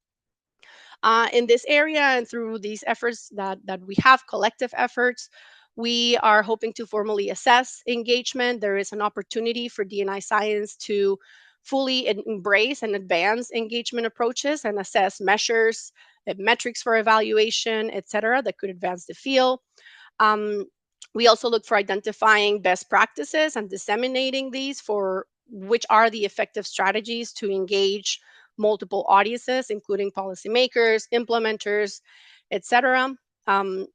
In this area and through these efforts that we have, collective efforts, we are hoping to formally assess engagement. There is an opportunity for D&I science to fully embrace and advance engagement approaches and assess measures, metrics for evaluation, et cetera, that could advance the field. Um, we also look for identifying best practices and disseminating these for which are the effective strategies to engage multiple audiences, including policymakers, implementers, etc. Um,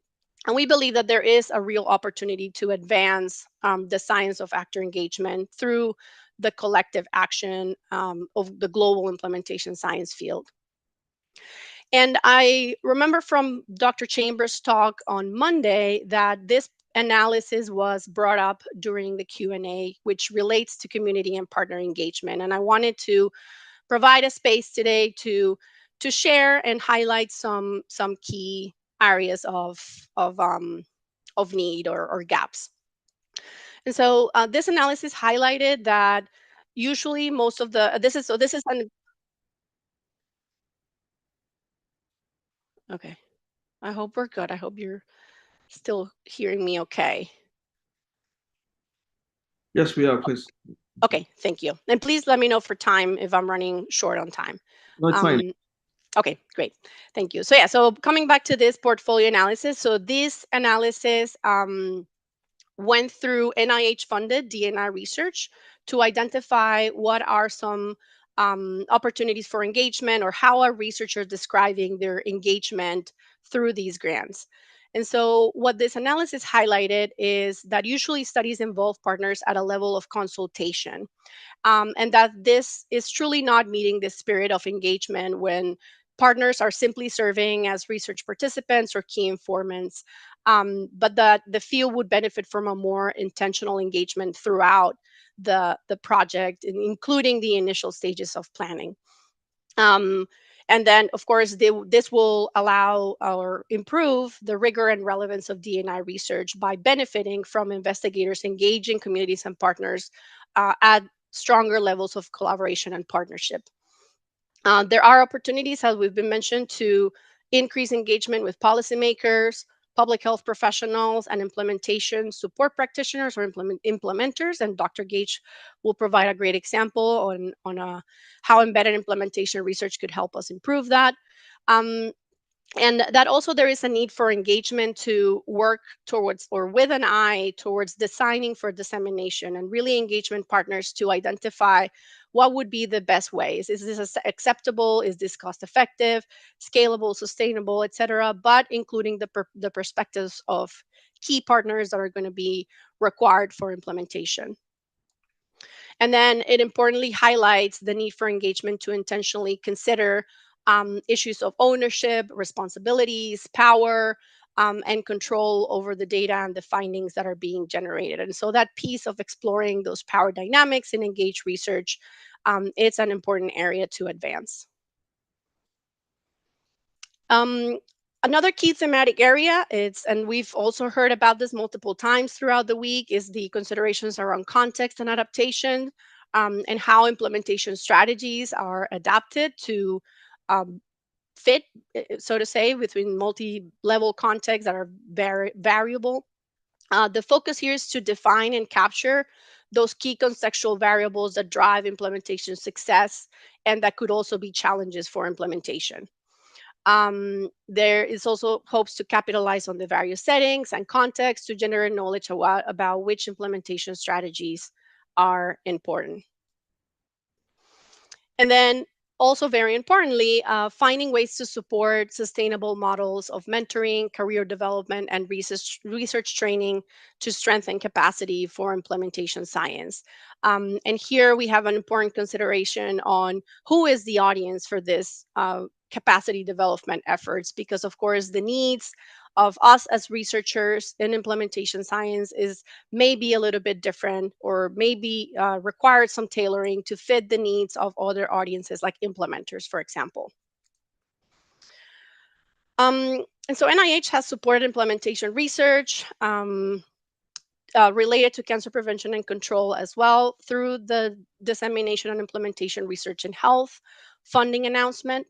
and we believe that there is a real opportunity to advance the science of actor engagement through the collective action of the global implementation science field. And I remember from Dr. Chambers' talk on Monday that this analysis was brought up during the Q&A, which relates to community and partner engagement. And I wanted to provide a space today to share and highlight some key areas of need or gaps. And so this analysis highlighted that usually most of the this is an okay. I hope we're good. I hope you're still hearing me okay. Yes, we are, please. Okay, thank you. And please let me know for time if I'm running short on time. No, it's fine. Okay, great. Thank you. So yeah, so coming back to this portfolio analysis. So this analysis went through NIH-funded D&I research to identify what are some opportunities for engagement or how are researchers describing their engagement through these grants. And so, what this analysis highlighted is that usually studies involve partners at a level of consultation, and that this is truly not meeting the spirit of engagement when partners are simply serving as research participants or key informants, but that the field would benefit from a more intentional engagement throughout the project, including the initial stages of planning. Um, and then, of course, this will allow or improve the rigor and relevance of D&I research by benefiting from investigators engaging communities and partners at stronger levels of collaboration and partnership. There are opportunities, as we've been mentioned, to increase engagement with policymakers, public health professionals, and implementation support practitioners or implementers. And Dr. Gage will provide a great example on how embedded implementation research could help us improve that. Um, and that also there is a need for engagement to work towards or with an eye towards designing for dissemination and really engagement partners to identify what would be the best ways. Is this acceptable? Is this cost effective, scalable, sustainable, etc., but including the perspectives of key partners that are going to be required for implementation. And then it importantly highlights the need for engagement to intentionally consider issues of ownership, responsibilities, power, and control over the data and the findings that are being generated. And so that piece of exploring those power dynamics in engaged research, it's an important area to advance. Um, Another key thematic area is, and we've also heard about this multiple times throughout the week, is the considerations around context and adaptation, and how implementation strategies are adapted to um, fit, so to say, between multi-level contexts that are very variable. The focus here is to define and capture those key contextual variables that drive implementation success and that could also be challenges for implementation. There is also hopes to capitalize on the various settings and contexts to generate knowledge about which implementation strategies are important. And then also very importantly, finding ways to support sustainable models of mentoring, career development, and research training to strengthen capacity for implementation science. And here we have an important consideration on who is the audience for this capacity development efforts, because of course the needs of us as researchers in implementation science is maybe a little bit different, or maybe required some tailoring to fit the needs of other audiences like implementers, for example. And so NIH has supported implementation research related to cancer prevention and control as well through the dissemination and implementation research in health funding announcement.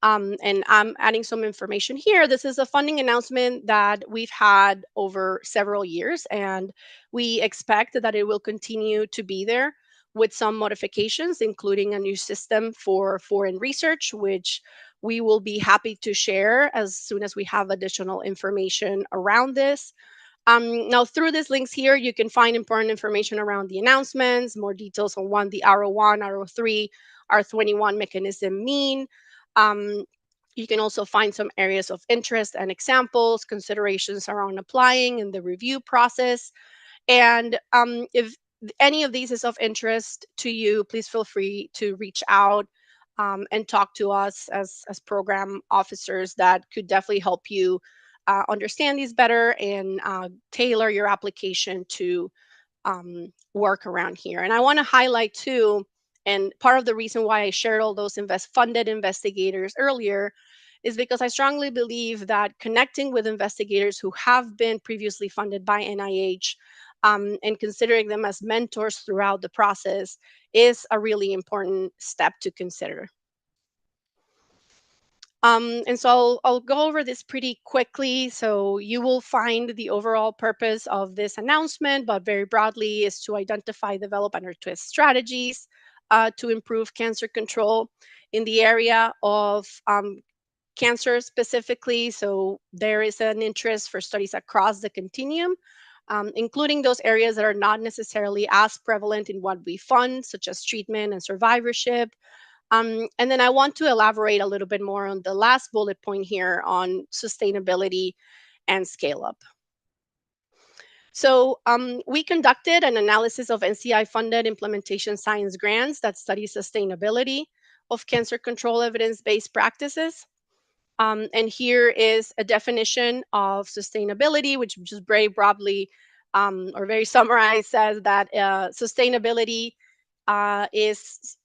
And I'm adding some information here. This is a funding announcement that we've had over several years, and we expect that it will continue to be there with some modifications, including a new system for foreign research, which we will be happy to share as soon as we have additional information around this. Now, through these links here, you can find important information around the announcements, more details on what the R01, R03, R21 mechanism mean. Um, you can also find some areas of interest and examples, considerations around applying and the review process. And if any of these is of interest to you, please feel free to reach out and talk to us as program officers that could definitely help you understand these better and tailor your application to work around here. And I want to highlight too, and part of the reason why I shared all those funded investigators earlier is because I strongly believe that connecting with investigators who have been previously funded by NIH and considering them as mentors throughout the process is a really important step to consider. And so I'll go over this pretty quickly. So you will find the overall purpose of this announcement, but very broadly is to identify, develop, and twist strategies to improve cancer control in the area of cancer specifically. So there is an interest for studies across the continuum, including those areas that are not necessarily as prevalent in what we fund, such as treatment and survivorship. And then I want to elaborate a little bit more on the last bullet point here on sustainability and scale up. So we conducted an analysis of NCI funded implementation science grants that study sustainability of cancer control evidence-based practices. And here is a definition of sustainability, which just very broadly or very summarized says that sustainability is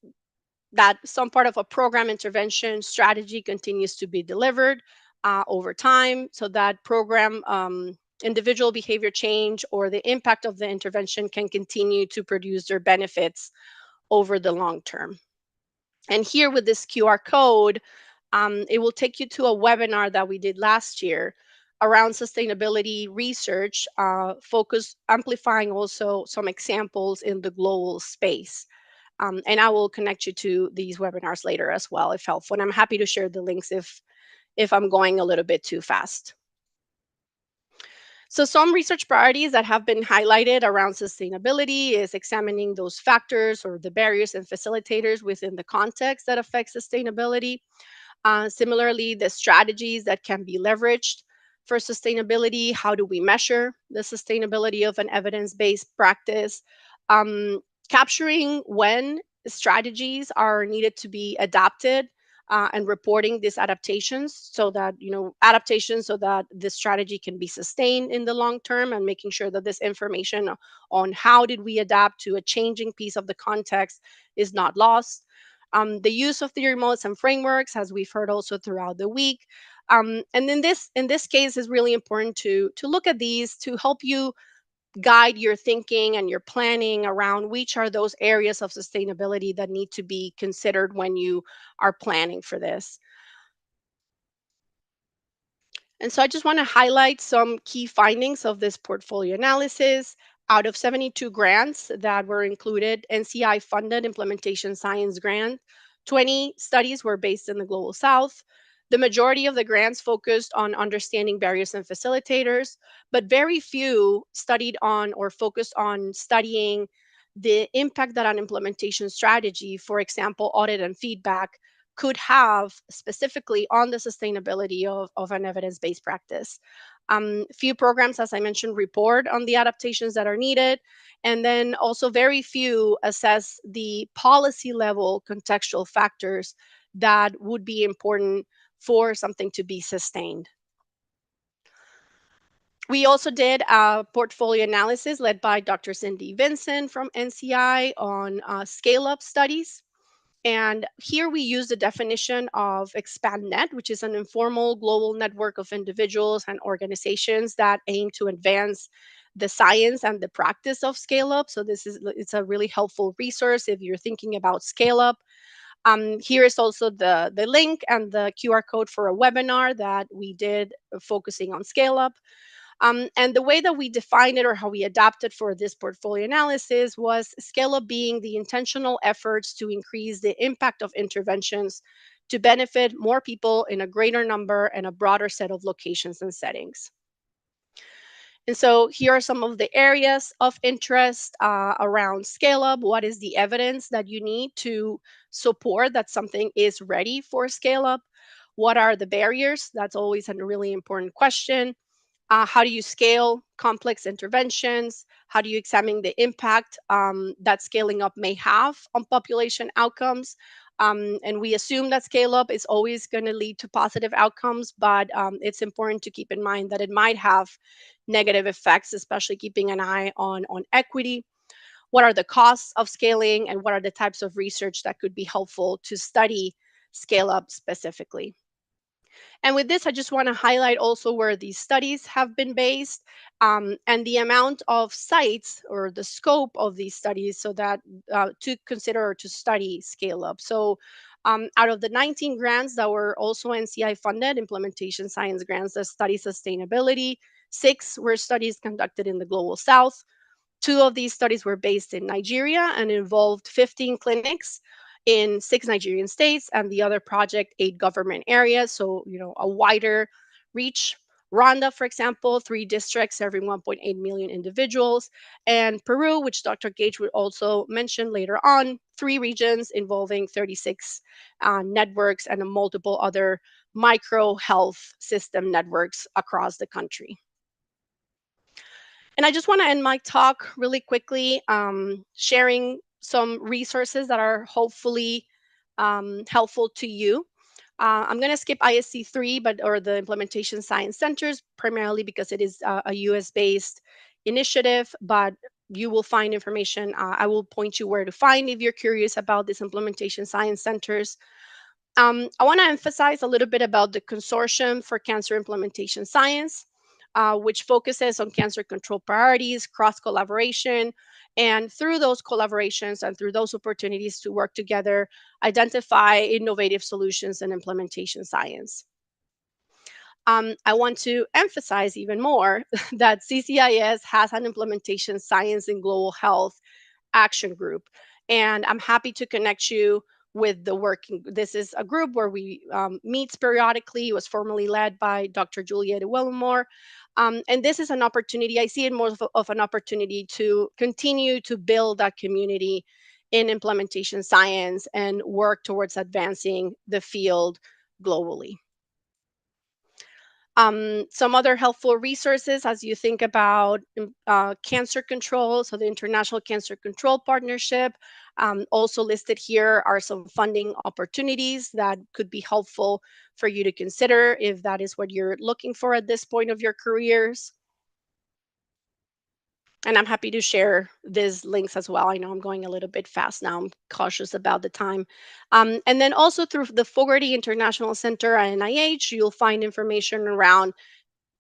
that some part of a program intervention strategy continues to be delivered over time, so that program individual behavior change or the impact of the intervention can continue to produce their benefits over the long term. And here with this QR code, it will take you to a webinar that we did last year around sustainability research, focus amplifying also some examples in the global space. And I will connect you to these webinars later as well if helpful. And I'm happy to share the links if I'm going a little bit too fast. So some research priorities that have been highlighted around sustainability is examining those factors or the barriers and facilitators within the context that affect sustainability. Similarly, the strategies that can be leveraged for sustainability. How do we measure the sustainability of an evidence-based practice? Capturing when strategies are needed to be adapted and reporting these adaptations so that, adaptations so that this strategy can be sustained in the long term, and making sure that this information on how did we adapt to a changing piece of the context is not lost. The use of theory modes and frameworks, as we've heard also throughout the week, And in this case is really important to look at these to help you guide your thinking and your planning around which are those areas of sustainability that need to be considered when you are planning for this. And so I just want to highlight some key findings of this portfolio analysis. Out of 72 grants that were included, NCI funded implementation science grant, 20 studies were based in the Global South. The majority of the grants focused on understanding barriers and facilitators, but very few studied on or focused on studying the impact that an implementation strategy, for example, audit and feedback, could have specifically on the sustainability of an evidence-based practice. Few programs, as I mentioned, report on the adaptations that are needed, and then also very few assess the policy level contextual factors that would be important for something to be sustained. We also did a portfolio analysis led by Dr. Cindy Vincent from NCI on scale-up studies. And here we use the definition of ExpandNet, which is an informal global network of individuals and organizations that aim to advance the science and the practice of scale up. So it's a really helpful resource if you're thinking about scale up. Here is also the link and the QR code for a webinar that we did focusing on scale up. And the way that we defined it or how we adapted for this portfolio analysis was scale up being the intentional efforts to increase the impact of interventions to benefit more people in a greater number and a broader set of locations and settings. And so here are some of the areas of interest around scale up. What is the evidence that you need to support that something is ready for scale up? What are the barriers? That's always a really important question. How do you scale complex interventions? How do you examine the impact that scaling up may have on population outcomes? And we assume that scale up is always going to lead to positive outcomes, but it's important to keep in mind that it might have negative effects, especially keeping an eye on equity. What are the costs of scaling, and what are the types of research that could be helpful to study scale up specifically? And with this, I just want to highlight also where these studies have been based and the amount of sites or the scope of these studies so that to consider or to study scale up. So out of the 19 grants that were also NCI funded, implementation science grants that study sustainability, 6 were studies conducted in the Global South. 2 of these studies were based in Nigeria and involved 15 clinics in 6 Nigerian states, and the other project 8 government areas. So, a wider reach. Rwanda, for example, 3 districts serving 1.8 million individuals, and Peru, which Dr. Gage would also mention later on, 3 regions involving 36 networks and multiple other micro health system networks across the country. And I just want to end my talk really quickly, sharing some resources that are hopefully helpful to you. I'm going to skip ISC 3, or the Implementation Science Centers, primarily because it is a US based initiative, but you will find information. I will point you where to find if you're curious about these Implementation Science Centers. I want to emphasize a little bit about the Consortium for Cancer Implementation Science, which focuses on cancer control priorities, cross collaboration, and through those collaborations and through those opportunities to work together, identify innovative solutions in implementation science. I want to emphasize even more that CCIS has an implementation science in global health action group. And I'm happy to connect you with the working. This is a group where we meets periodically. It was formerly led by Dr. Juliette Wilmore. And this is an opportunity. I see it more of an opportunity to continue to build that community in implementation science and work towards advancing the field globally. Some other helpful resources as you think about cancer control. So the International Cancer Control Partnership, also listed here are some funding opportunities that could be helpful for you to consider if that is what you're looking for at this point of your careers. And I'm happy to share these links as well. I know I'm going a little bit fast now. I'm cautious about the time. And then also through the Fogarty International Center at NIH, you'll find information around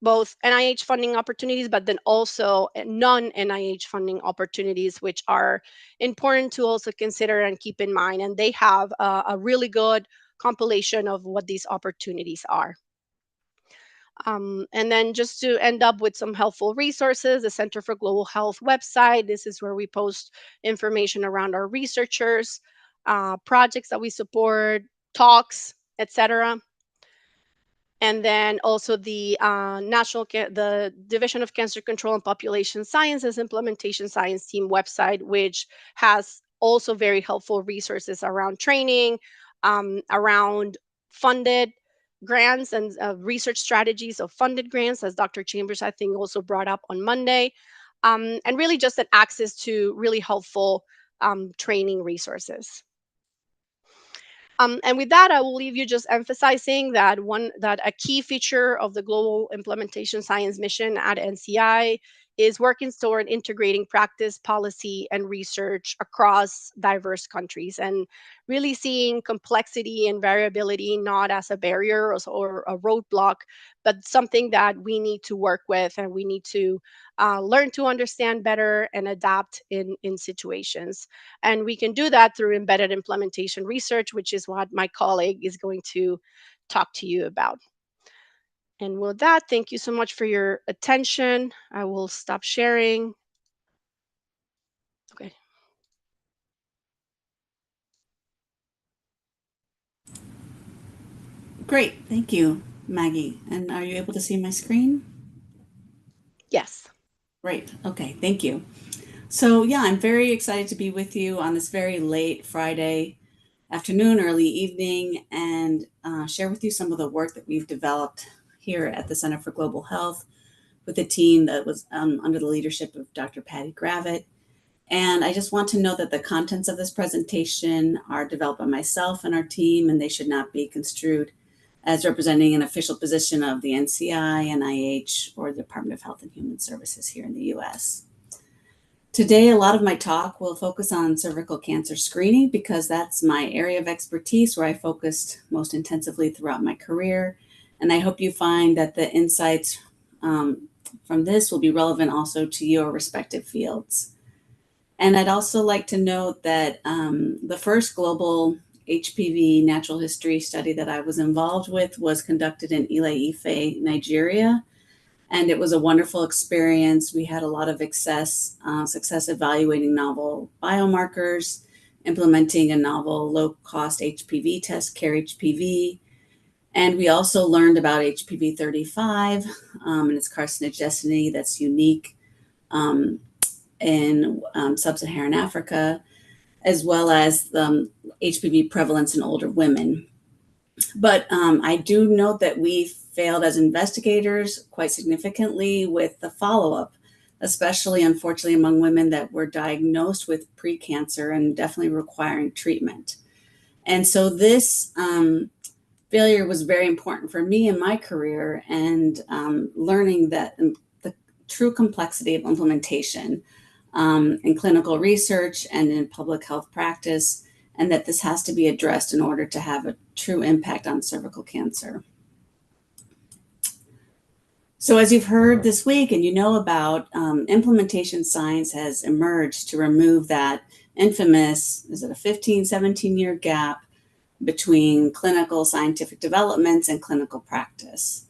both NIH funding opportunities, but then also non-NIH funding opportunities, which are important to also consider and keep in mind. And they have a really good compilation of what these opportunities are. And then just to end up with some helpful resources, the Center for Global Health website. This is where we post information around our researchers, projects that we support, talks, etc. And then also the the Division of Cancer Control and Population Sciences Implementation Science Team website, which has also very helpful resources around training, around funded grants and research strategies of funded grants, as Dr. Chambers I think also brought up on Monday, and really just an access to really helpful training resources. And with that, I will leave you just emphasizing that a key feature of the Global Implementation Science mission at NCI is working toward integrating practice, policy, and research across diverse countries, and really seeing complexity and variability not as a barrier or a roadblock, but something that we need to work with and we need to learn to understand better and adapt in situations. And we can do that through embedded implementation research, which is what my colleague is going to talk to you about. And with that, thank you so much for your attention. I will stop sharing. Okay. Great, thank you, Maggie. And are you able to see my screen? Yes. Great, okay, thank you. So yeah, I'm very excited to be with you on this very late Friday afternoon, early evening, and share with you some of the work that we've developed here at the Center for Global Health with a team that was under the leadership of Dr. Patty Gravitt. And I just want to know that the contents of this presentation are developed by myself and our team, and they should not be construed as representing an official position of the NCI, NIH, or the Department of Health and Human Services here in the US. Today, a lot of my talk will focus on cervical cancer screening because that's my area of expertise where I focused most intensively throughout my career. And I hope you find that the insights from this will be relevant also to your respective fields. And I'd also like to note that the first global HPV natural history study that I was involved with was conducted in Ile-Ife, Nigeria. And it was a wonderful experience. We had a lot of success evaluating novel biomarkers, implementing a novel low-cost HPV test, CARE HPV. And we also learned about HPV 35 and its carcinogenicity that's unique in sub-Saharan Africa, as well as the HPV prevalence in older women. But I do note that we failed as investigators quite significantly with the follow-up, especially unfortunately among women that were diagnosed with precancer and definitely requiring treatment. And so this failure was very important for me in my career and learning that the true complexity of implementation in clinical research and in public health practice, and that this has to be addressed in order to have a true impact on cervical cancer. So as you've heard this week and you know about, implementation science has emerged to remove that infamous, is it a 15, 17-year gap between clinical scientific developments and clinical practice.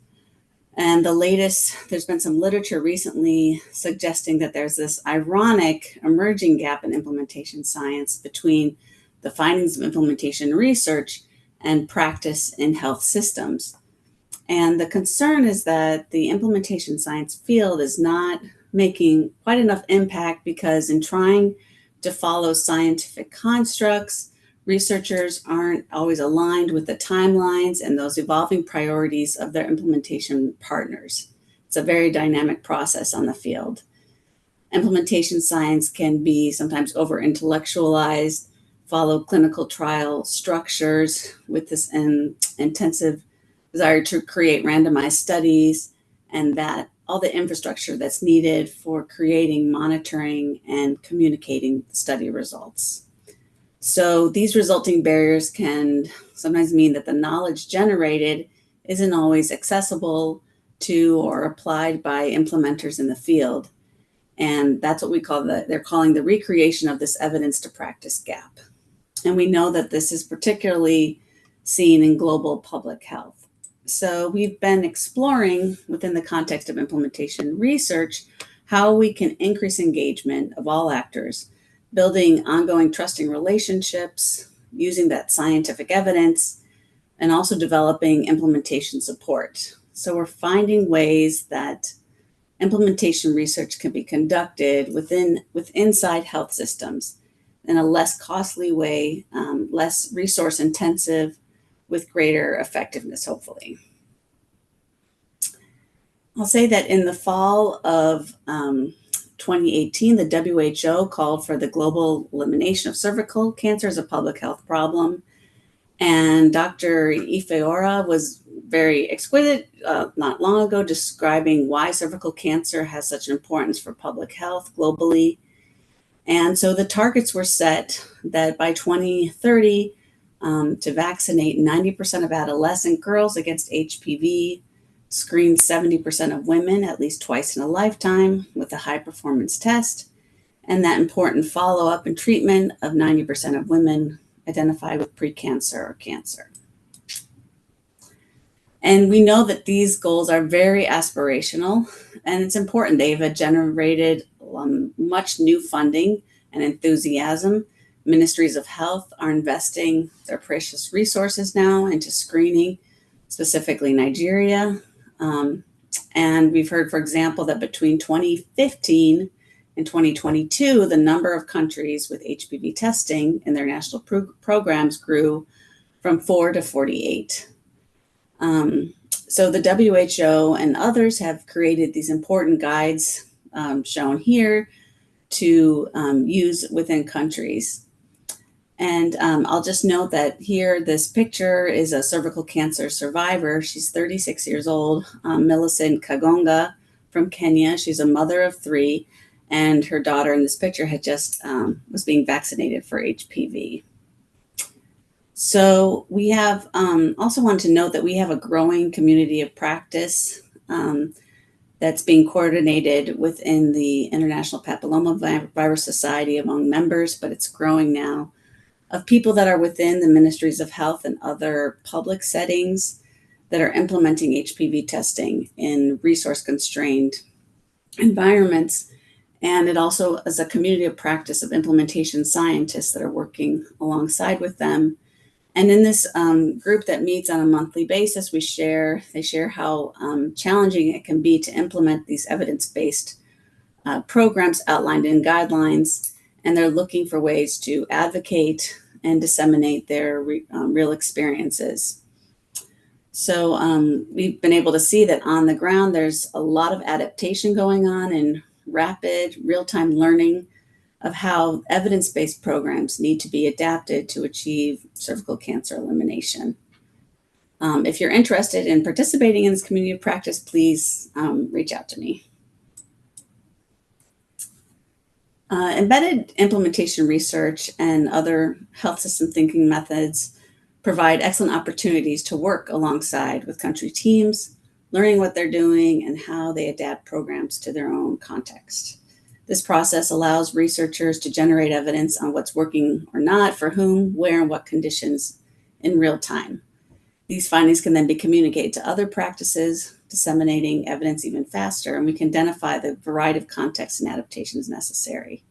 And the latest, there's been some literature recently suggesting that there's this ironic emerging gap in implementation science between the findings of implementation research and practice in health systems. And the concern is that the implementation science field is not making quite enough impact because in trying to follow scientific constructs, researchers aren't always aligned with the timelines and those evolving priorities of their implementation partners. It's a very dynamic process on the field. Implementation science can be sometimes over-intellectualized, follow clinical trial structures with this intensive desire to create randomized studies, and that all the infrastructure that's needed for creating, monitoring, and communicating the study results. So these resulting barriers can sometimes mean that the knowledge generated isn't always accessible to or applied by implementers in the field. And that's what they're calling the recreation of this evidence to practice gap. And we know that this is particularly seen in global public health. So we've been exploring within the context of implementation research how we can increase engagement of all actors, building ongoing trusting relationships, using that scientific evidence, and also developing implementation support. So we're finding ways that implementation research can be conducted inside health systems in a less costly way, less resource intensive, with greater effectiveness, hopefully. I'll say that in the fall of 2018, the WHO called for the global elimination of cervical cancer as a public health problem. And Dr. Ifeora was very exquisite not long ago, describing why cervical cancer has such importance for public health globally. And so the targets were set that by 2030, to vaccinate 90% of adolescent girls against HPV, screen 70% of women at least twice in a lifetime with a high performance test, and that important follow-up and treatment of 90% of women identified with precancer or cancer. And we know that these goals are very aspirational, and it's important. They've generated much new funding and enthusiasm. Ministries of health are investing their precious resources now into screening, specifically Nigeria. And we've heard, for example, that between 2015 and 2022, the number of countries with HPV testing in their national programs grew from 4 to 48. So the WHO and others have created these important guides shown here to use within countries. And I'll just note that here, this picture is a cervical cancer survivor. She's 36 years old, Millicent Kagonga from Kenya. She's a mother of 3, and her daughter in this picture had just was being vaccinated for HPV. So we have also wanted to note that we have a growing community of practice that's being coordinated within the International Papillomavirus Society among members, but it's growing now, of people that are within the ministries of health and other public settings that are implementing HPV testing in resource-constrained environments. And it also is a community of practice of implementation scientists that are working alongside with them. And in this group that meets on a monthly basis, they share how challenging it can be to implement these evidence-based programs outlined in guidelines, and they're looking for ways to advocate and disseminate their real experiences. So we've been able to see that on the ground, there's a lot of adaptation going on and rapid real-time learning of how evidence-based programs need to be adapted to achieve cervical cancer elimination. If you're interested in participating in this community of practice, please reach out to me. Embedded implementation research and other health system thinking methods provide excellent opportunities to work alongside with country teams, learning what they're doing and how they adapt programs to their own context. This process allows researchers to generate evidence on what's working or not, for whom, where, and what conditions in real time. These findings can then be communicated to other practices, disseminating evidence even faster, and we can identify the variety of contexts and adaptations necessary.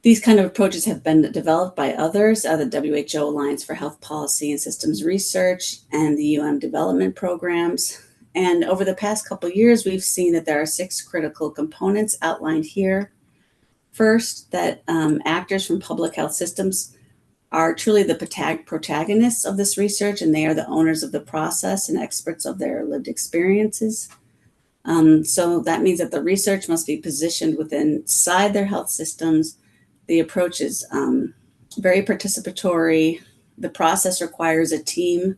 These kind of approaches have been developed by others, the WHO Alliance for Health Policy and Systems Research and the UN development programs. And over the past couple of years, we've seen that there are 6 critical components outlined here. First, that actors from public health systems are truly the protagonists of this research, and they are the owners of the process and experts of their lived experiences. So that means that the research must be positioned inside their health systems. The approach is very participatory. The process requires a team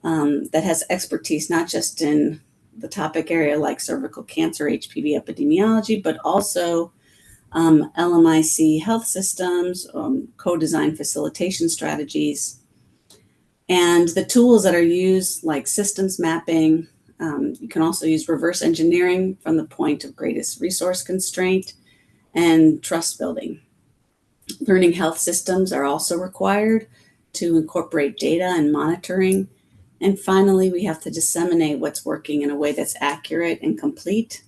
that has expertise, not just in the topic area like cervical cancer, HPV epidemiology, but also LMIC health systems, co-design facilitation strategies, and the tools that are used like systems mapping. You can also use reverse engineering from the point of greatest resource constraint and trust building. Learning health systems are also required to incorporate data and monitoring. And finally, we have to disseminate what's working in a way that's accurate and complete.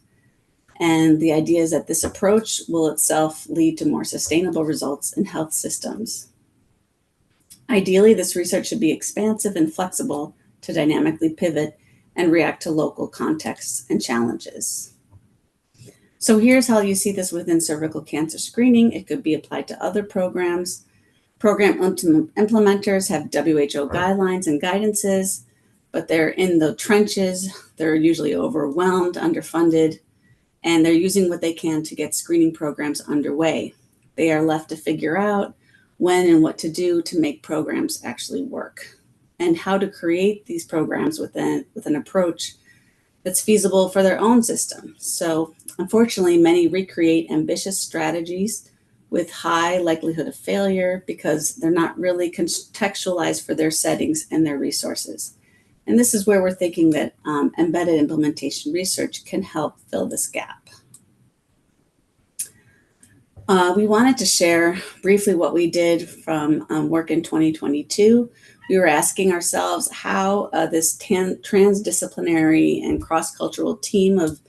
And the idea is that this approach will itself lead to more sustainable results in health systems. Ideally, this research should be expansive and flexible to dynamically pivot and react to local contexts and challenges. So here's how you see this within cervical cancer screening. It could be applied to other programs. Program implementers have WHO guidelines and guidances, but they're in the trenches. They're usually overwhelmed, underfunded, and they're using what they can to get screening programs underway. They are left to figure out when and what to do to make programs actually work, and how to create these programs with an approach that's feasible for their own system. So unfortunately, many recreate ambitious strategies with high likelihood of failure because they're not really contextualized for their settings and their resources. And this is where we're thinking that embedded implementation research can help fill this gap. We wanted to share briefly what we did from work in 2022. We were asking ourselves how this transdisciplinary and cross-cultural team of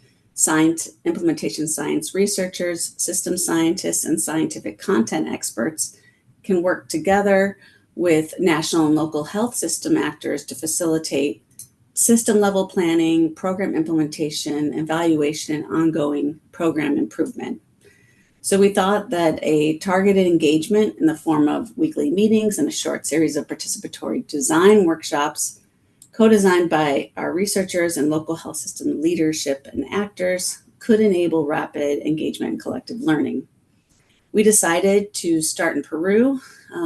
implementation science researchers, system scientists, and scientific content experts can work together with national and local health system actors to facilitate system-level planning, program implementation, evaluation, and ongoing program improvement. So we thought that a targeted engagement in the form of weekly meetings and a short series of participatory design workshops, co-designed by our researchers and local health system leadership and actors, could enable rapid engagement and collective learning. We decided to start in Peru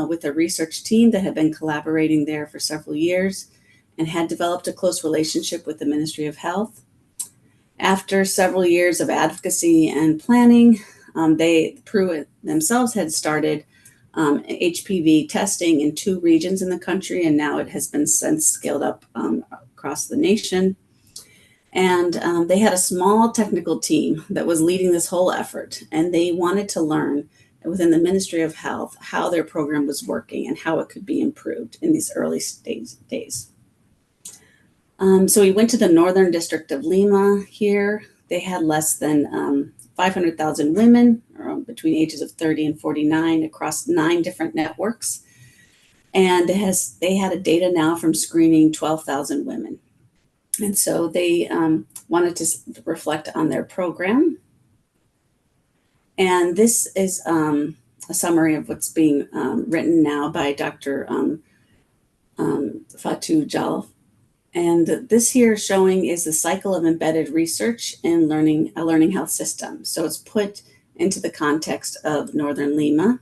with a research team that had been collaborating there for several years and had developed a close relationship with the Ministry of Health. After several years of advocacy and planning, Peru themselves had started HPV testing in 2 regions in the country, and now it has been since scaled up across the nation. And they had a small technical team that was leading this whole effort, and they wanted to learn within the Ministry of Health how their program was working and how it could be improved in these early days. So we went to the Northern District of Lima here. They had less than 500,000 women between ages of 30 and 49 across 9 different networks. And they had a data now from screening 12,000 women. And so they wanted to reflect on their program. And this is a summary of what's being written now by Dr. Fatou Jalf. And this here showing is the cycle of embedded research in a learning health system. So it's put into the context of Northern Lima.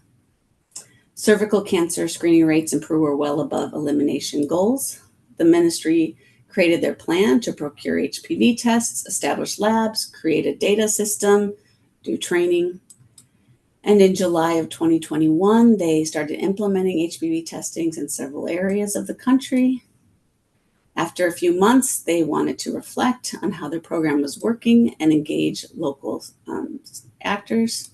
Cervical cancer screening rates in Peru are well above elimination goals. The ministry created their plan to procure HPV tests, establish labs, create a data system, do training. And in July of 2021, they started implementing HPV testings in several areas of the country. After a few months, they wanted to reflect on how their program was working and engage local actors.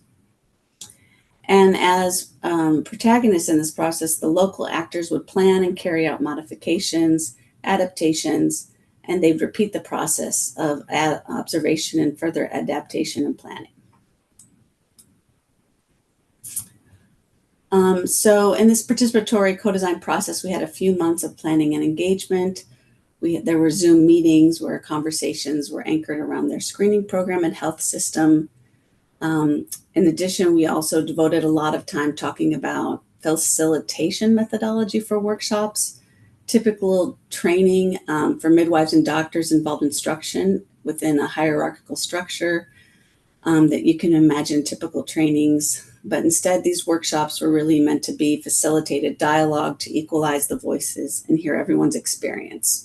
And as protagonists in this process, the local actors would plan and carry out modifications, adaptations, and they'd repeat the process of observation and further adaptation and planning. So in this participatory co-design process, we had a few months of planning and engagement. There were Zoom meetings where conversations were anchored around their screening program and health system. In addition, we also devoted a lot of time talking about facilitation methodology for workshops, typical training for midwives and doctors involved instruction within a hierarchical structure that you can imagine typical trainings. But instead, these workshops were really meant to be facilitated dialogue to equalize the voices and hear everyone's experience.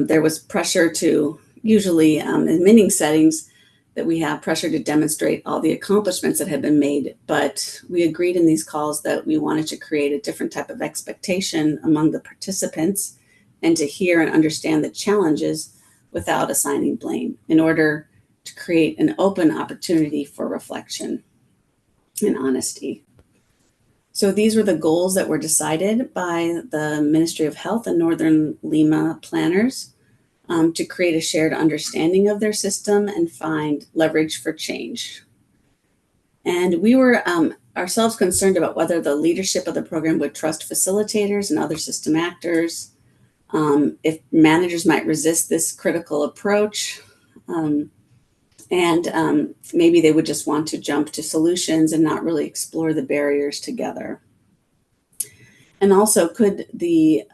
There was pressure to, usually in many settings, that we have pressure to demonstrate all the accomplishments that had been made. But we agreed in these calls that we wanted to create a different type of expectation among the participants and to hear and understand the challenges without assigning blame in order to create an open opportunity for reflection and honesty. So these were the goals that were decided by the Ministry of Health and Northern Lima planners to create a shared understanding of their system and find leverage for change. And we were ourselves concerned about whether the leadership of the program would trust facilitators and other system actors, if managers might resist this critical approach, and maybe they would just want to jump to solutions and not really explore the barriers together. And also, could the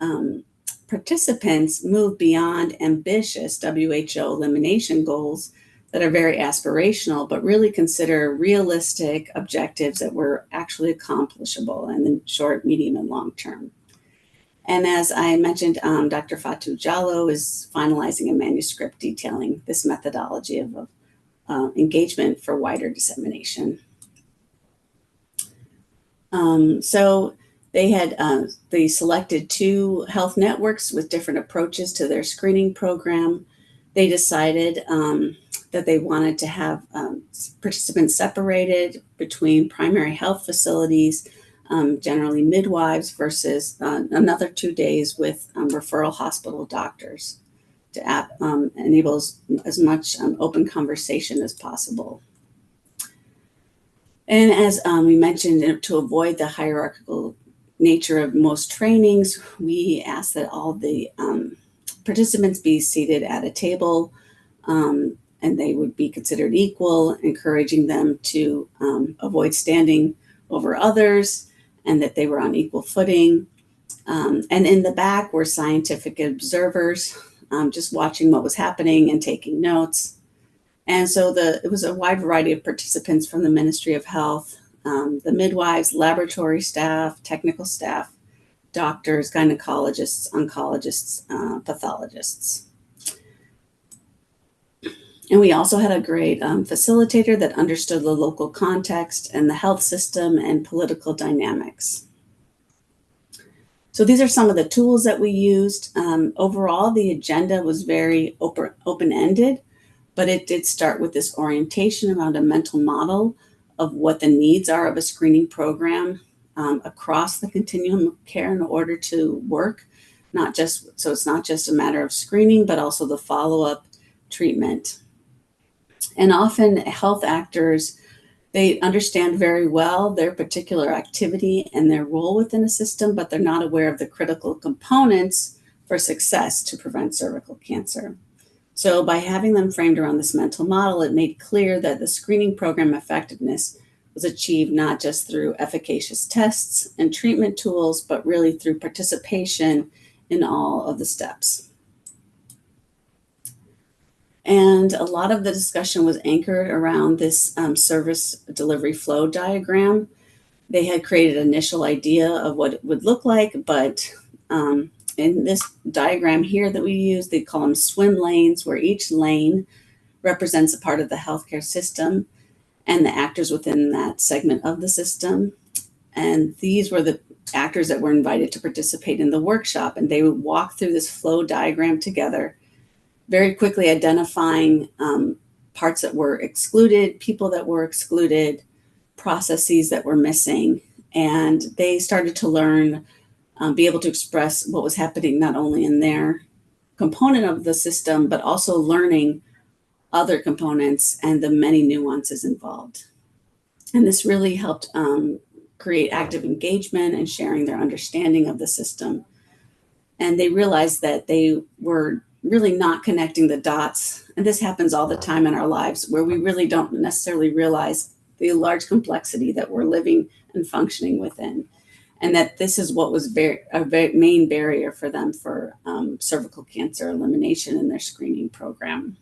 participants move beyond ambitious WHO elimination goals that are very aspirational, but really consider realistic objectives that were actually accomplishable in the short, medium, and long term. And as I mentioned, Dr. Fatou Diallo is finalizing a manuscript detailing this methodology of engagement for wider dissemination. So they selected 2 health networks with different approaches to their screening program. They decided that they wanted to have participants separated between primary health facilities, generally midwives, versus another 2 days with referral hospital doctors to enable as much open conversation as possible. And as we mentioned, to avoid the hierarchical nature of most trainings, we ask that all the participants be seated at a table, and they would be considered equal, encouraging them to avoid standing over others, and that they were on equal footing. And in the back were scientific observers, just watching what was happening and taking notes. And so it was a wide variety of participants from the Ministry of Health, the midwives, laboratory staff, technical staff, doctors, gynecologists, oncologists, pathologists. And we also had a great facilitator that understood the local context and the health system and political dynamics. So these are some of the tools that we used. Overall, the agenda was very open-ended, but it did start with this orientation around a mental model of what the needs are of a screening program across the continuum of care in order to work. So it's not just a matter of screening, but also the follow-up treatment. And often health actors, they understand very well their particular activity and their role within a system, but they're not aware of the critical components for success to prevent cervical cancer. So by having them framed around this mental model, it made clear that the screening program effectiveness was achieved not just through efficacious tests and treatment tools, but really through participation in all of the steps. And a lot of the discussion was anchored around this service delivery flow diagram. They had created an initial idea of what it would look like, but in this diagram here that we use, they call them swim lanes, where each lane represents a part of the healthcare system and the actors within that segment of the system. And these were the actors that were invited to participate in the workshop, and they would walk through this flow diagram together, very quickly identifying parts that were excluded, people that were excluded, processes that were missing. And they started to learn, be able to express what was happening not only in their component of the system, but also learning other components and the many nuances involved. And this really helped create active engagement and sharing their understanding of the system. And they realized that they were really not connecting the dots. And this happens all the time in our lives, where we really don't necessarily realize the large complexity that we're living and functioning within. And that this is what was a main barrier for them for cervical cancer elimination in their screening program.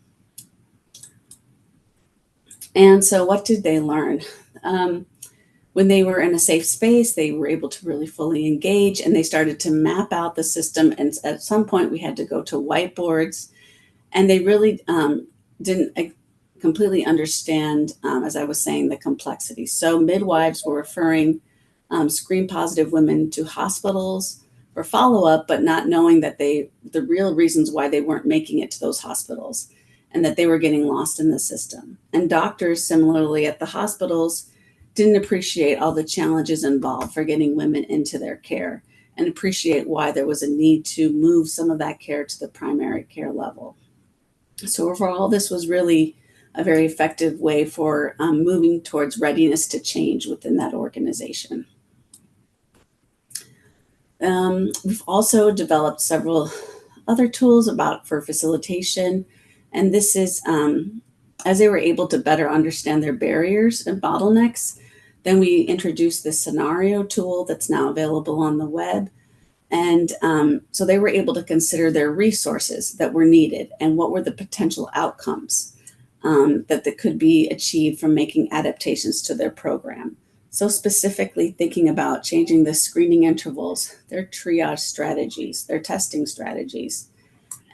And so what did they learn? When they were in a safe space, they were able to really fully engage, and they started to map out the system. And at some point, we had to go to whiteboards, and they really didn't completely understand, as I was saying, the complexity. So midwives were referring screen positive women to hospitals for follow-up, but not knowing that the real reasons why they weren't making it to those hospitals, and that they were getting lost in the system. And doctors, similarly at the hospitals, didn't appreciate all the challenges involved for getting women into their care, and appreciate why there was a need to move some of that care to the primary care level. So overall, this was really a very effective way for moving towards readiness to change within that organization. We've also developed several other tools for facilitation, and this is as they were able to better understand their barriers and bottlenecks, then we introduced this scenario tool that's now available on the web. And so they were able to consider their resources that were needed and what were the potential outcomes that could be achieved from making adaptations to their program. So specifically thinking about changing the screening intervals, their triage strategies, their testing strategies,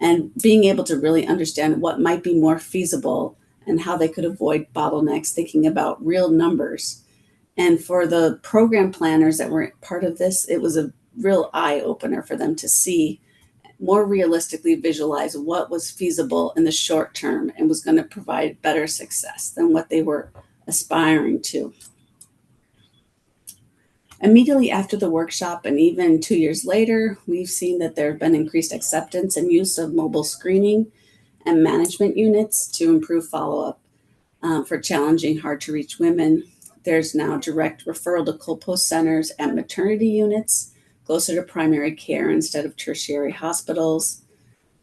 and being able to really understand what might be more feasible and how they could avoid bottlenecks, thinking about real numbers. And for the program planners that were part of this, it was a real eye opener for them to see, more realistically visualize what was feasible in the short term and was going to provide better success than what they were aspiring to. Immediately after the workshop, and even 2 years later, we've seen that there have been increased acceptance and use of mobile screening and management units to improve follow-up for challenging, hard-to-reach women. There's now direct referral to Colpost centers and maternity units closer to primary care instead of tertiary hospitals.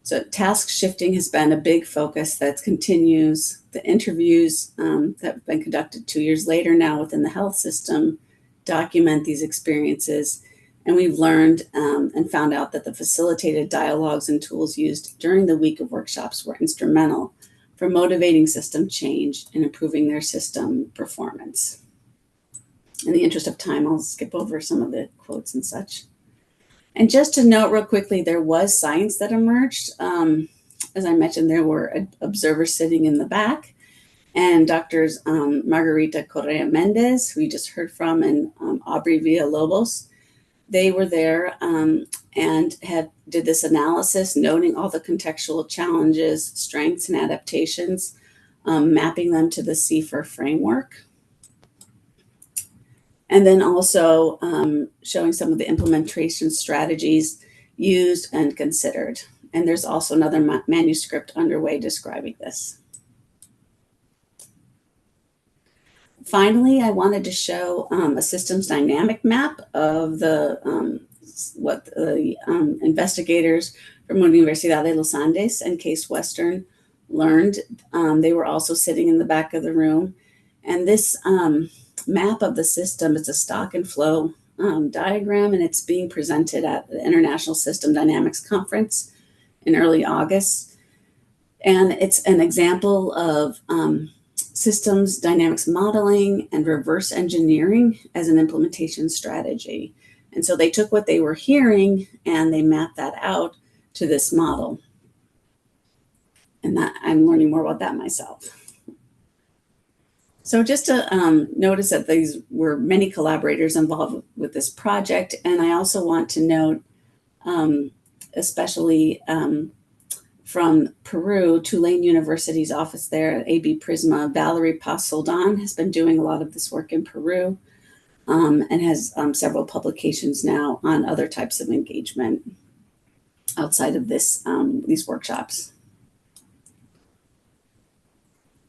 So task shifting has been a big focus that continues. The interviews that have been conducted 2 years later now within the health system document these experiences. And we've learned and found out that the facilitated dialogues and tools used during the week of workshops were instrumental for motivating system change and improving their system performance. In the interest of time, I'll skip over some of the quotes and such. And just to note real quickly, there was science that emerged. As I mentioned, there were observers sitting in the back, and doctors Margarita Correa Mendez, who we just heard from, and Aubrey Villalobos. They were there and did this analysis, noting all the contextual challenges, strengths, and adaptations, mapping them to the CFIR framework. And then also showing some of the implementation strategies used and considered. And there's also another manuscript underway describing this. Finally, I wanted to show a systems dynamic map of what the investigators from Universidad de los Andes and Case Western learned. They were also sitting in the back of the room. And this map of the system is a stock and flow diagram, and it's being presented at the International System Dynamics Conference in early August. And it's an example of systems dynamics modeling and reverse engineering as an implementation strategy. And so they took what they were hearing and they mapped that out to this model. And that I'm learning more about that myself. So just to notice that these were many collaborators involved with this project. And I also want to note, especially from Peru, Tulane University's office there at AB Prisma, Valerie Paz Soldan has been doing a lot of this work in Peru and has several publications now on other types of engagement outside of these workshops.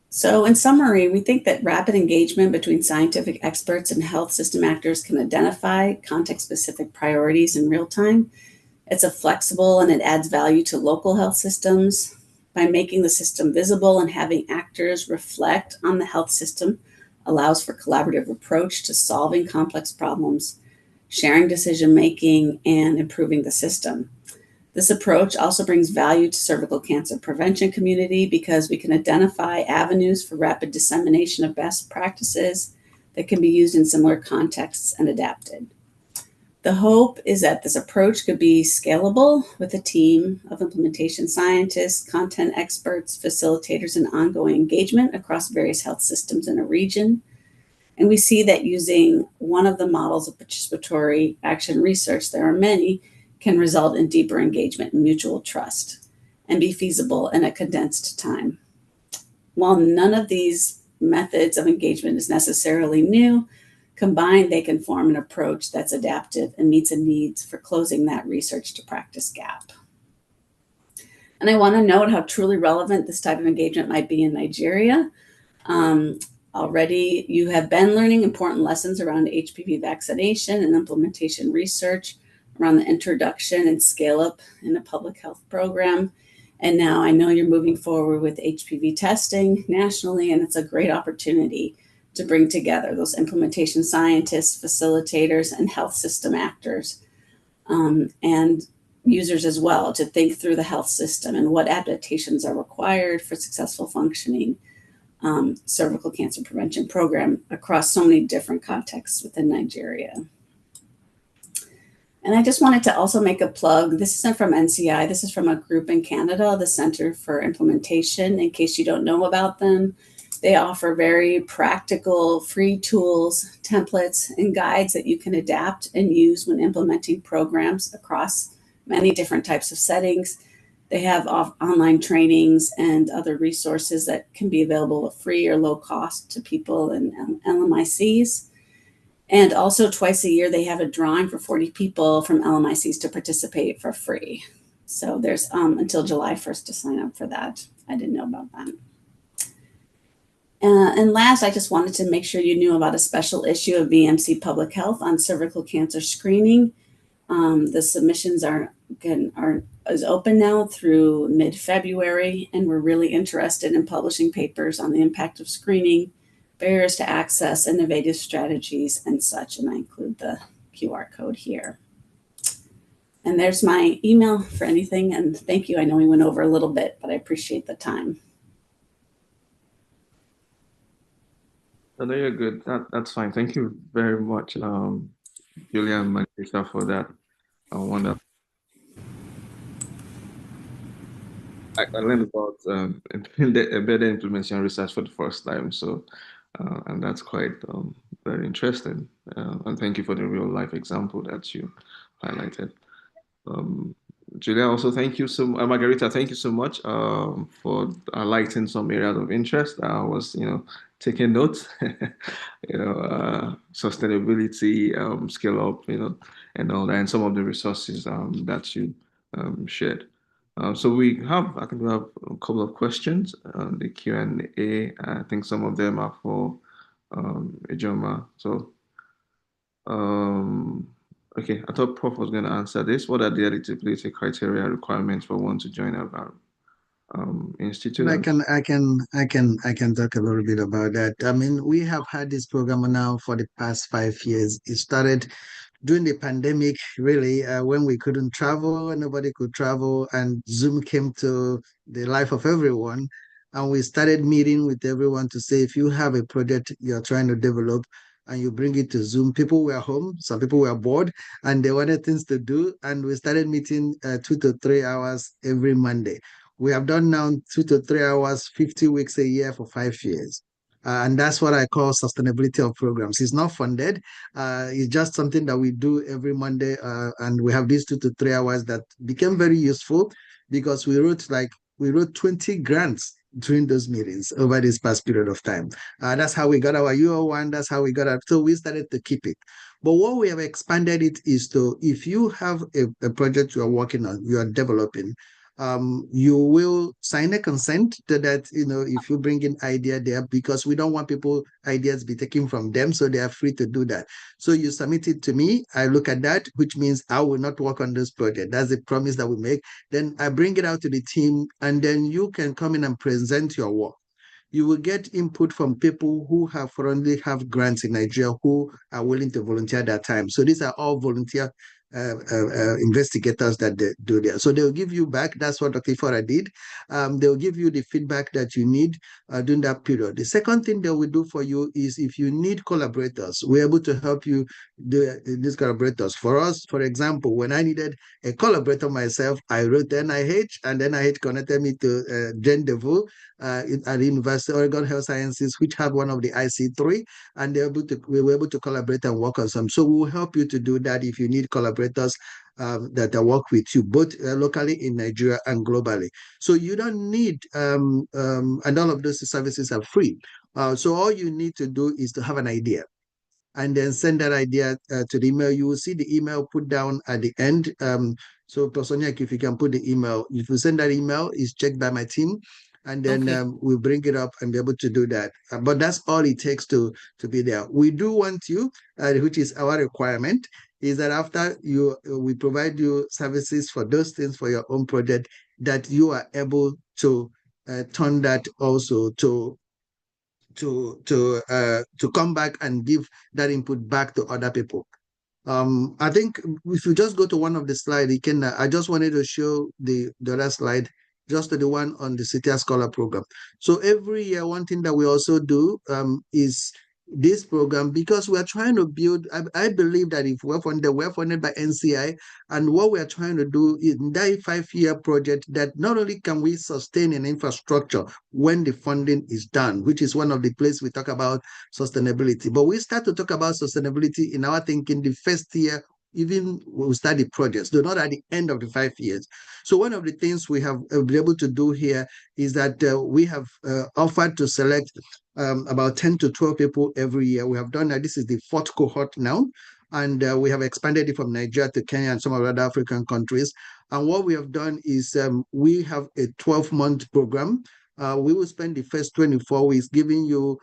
So in summary, we think that rapid engagement between scientific experts and health system actors can identify context-specific priorities in real time. It's a flexible and it adds value to local health systems by making the system visible, and having actors reflect on the health system allows for collaborative approach to solving complex problems, sharing decision-making, and improving the system. This approach also brings value to cervical cancer prevention community because we can identify avenues for rapid dissemination of best practices that can be used in similar contexts and adapted. The hope is that this approach could be scalable with a team of implementation scientists, content experts, facilitators, and ongoing engagement across various health systems in a region. And we see that using one of the models of participatory action research, there are many, can result in deeper engagement and mutual trust and be feasible in a condensed time. While none of these methods of engagement is necessarily new, combined, they can form an approach that's adaptive and meets the needs for closing that research to practice gap. And I want to note how truly relevant this type of engagement might be in Nigeria. Already, you have been learning important lessons around HPV vaccination and implementation research around the introduction and scale up in a public health program. And now I know you're moving forward with HPV testing nationally, and it's a great opportunity to bring together those implementation scientists, facilitators, and health system actors, and users as well, to think through the health system and what adaptations are required for successful functioning cervical cancer prevention program across so many different contexts within Nigeria. And I just wanted to also make a plug. This isn't from NCI. This is from a group in Canada, the Center for Implementation, in case you don't know about them. They offer very practical, free tools, templates, and guides that you can adapt and use when implementing programs across many different types of settings. They have online trainings and other resources that can be available at free or low cost to people in LMICs. And also twice a year, they have a drawing for 40 people from LMICs to participate for free. So there's until July 1st to sign up for that. I didn't know about that. And last, I just wanted to make sure you knew about a special issue of VMC Public Health on cervical cancer screening. The submissions is open now through mid-February, and we're really interested in publishing papers on the impact of screening, barriers to access, innovative strategies, and such. And I include the QR code here. And there's my email for anything. And thank you. I know we went over a little bit, but I appreciate the time. No, you're good. That's fine. Thank you very much, Julia and Nisa, for that. I wonder. I learned about embedded implementation research for the first time, so and that's quite very interesting. And thank you for the real life example that you highlighted. Julia, also thank you so Margarita, thank you so much for highlighting some areas of interest. I was, taking notes, sustainability, scale up, and all that, and some of the resources that you shared. So I think we have a couple of questions on the Q&A. I think some of them are for Ijoma. So, okay, I thought Prof was going to answer this. What are the eligibility criteria requirements for one to join our institute? I can talk a little bit about that. I mean, we have had this program now for the past 5 years. It started during the pandemic, really, when we couldn't travel, nobody could travel, and Zoom came to the life of everyone. And we started meeting with everyone to say, if you have a project you're trying to develop and you bring it to Zoom, people were home, some people were bored, and they wanted things to do. And we started meeting 2 to 3 hours every Monday. We have done now 2 to 3 hours, 50 weeks a year for 5 years. And that's what I call sustainability of programs. It's not funded. It's just something that we do every Monday. And we have these 2 to 3 hours that became very useful because we wrote 20 grants during those meetings over this past period of time. That's how we got our UO1. That's how we got our, so we started to keep it. But what we have expanded it is to, if you have a project you are working on, you are developing, you will sign a consent to that, if you bring in idea there, because we don't want people ideas be taken from them, so they are free to do that. So you submit it to me, I look at that, which means I will not work on this project. That's a promise that we make. Then I bring it out to the team, and then you can come in and present your work. You will get input from people who currently have grants in Nigeria who are willing to volunteer their time. So these are all volunteer investigators that they do there. So they'll give you back. That's what Dr. Ifora did. They'll give you the feedback that you need during that period. The second thing they will do for you is if you need collaborators, we're able to help you do these collaborators. For us, for example, when I needed a collaborator myself, I wrote NIH, and NIH connected me to Jane DeVoe at the University of Oregon Health Sciences, which have one of the IC3, and we were able to collaborate and work on some. So we will help you to do that if you need collaborators that work with you, both locally in Nigeria and globally. So you don't need, and all of those services are free. So all you need to do is to have an idea and then send that idea to the email. You will see the email put down at the end. So Personiak, if you can put the email, if you send that email, it's checked by my team, and then we'll bring it up and be able to do that. But that's all it takes to be there. We do want you, which is our requirement, is that after we provide you services for those things for your own project, that you are able to turn that also to come back and give that input back to other people. I think if you just go to one of the slides, you can. I just wanted to show the other slide, just to the one on the CITIA Scholar Program. So every year, one thing that we also do is this program, because we're trying to build. I believe that if we're funded by NCI, and what we're trying to do in that 5-year project, that not only can we sustain an infrastructure when the funding is done, which is one of the places we talk about sustainability, but we start to talk about sustainability in our thinking the first year, even when we start the projects, though not at the end of the 5 years. So one of the things we have been able to do here is that we have offered to select about 10 to 12 people every year. We have done that. This is the 4th cohort now, and we have expanded it from Nigeria to Kenya and some of the other African countries. And what we have done is we have a 12-month program. We will spend the first 24 weeks giving you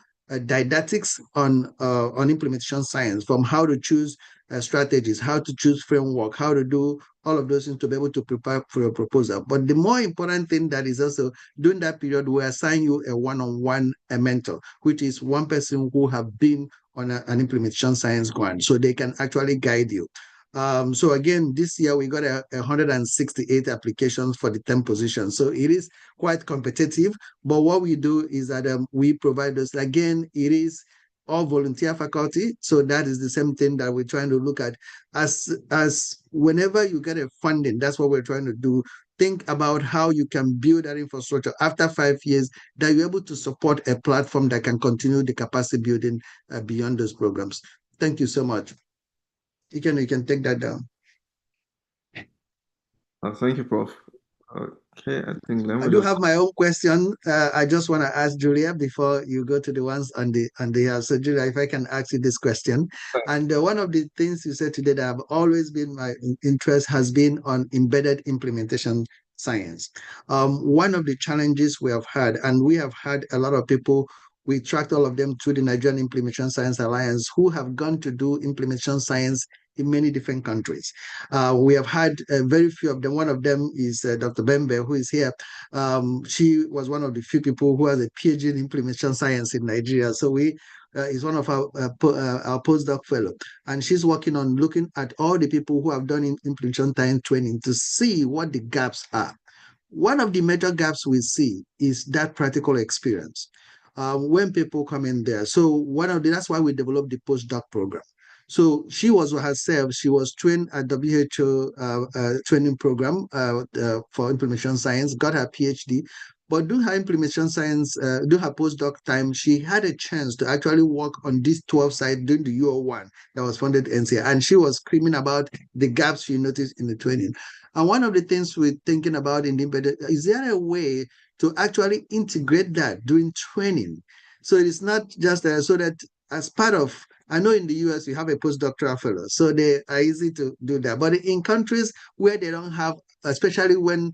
didactics on implementation science, from how to choose strategies, how to choose framework, how to do all of those things to be able to prepare for your proposal. But the more important thing that is also during that period, we assign you a one-on-one mentor, which is one person who have been on an implementation science grant, so they can actually guide you. So again, this year we got 168 applications for the 10 positions. So it is quite competitive. But what we do is that we provide those. Again, it is all volunteer faculty. So that is the same thing that we're trying to look at. As whenever you get a funding, that's what we're trying to do. Think about how you can build that infrastructure after 5 years, that you're able to support a platform that can continue the capacity building beyond those programs. Thank you so much. You can take that down. Thank you, Prof. Okay, I think let me I do have my own question. I just want to ask Julia before you go to the ones on the so Julia, if I can ask you this question. And one of the things you said today that have always been my interest has been on embedded implementation science. One of the challenges we have had, and we have had a lot of people, we tracked all of them through the Nigerian Implementation Science Alliance, who have gone to do implementation science in many different countries. We have had very few of them. One of them is Dr. Bembe, who is here. She was one of the few people who has a PhD in implementation science in Nigeria. So we is one of our postdoc fellow, and she's working on looking at all the people who have done implementation science training to see what the gaps are. One of the major gaps we see is that practical experience when people come in there. So that's why we developed the postdoc program. So she was herself, she was trained at WHO training program for implementation science, got her PhD, but during her implementation science, during her postdoc time, she had a chance to actually work on this 12 site during the UO1 that was funded NCI, and she was screaming about the gaps she noticed in the training. And one of the things we're thinking about in the embedded, is there a way to actually integrate that during training? So it's not just so that as part of, I know in the US you have a postdoctoral fellow, so they are easy to do that. But in countries where they don't have, especially when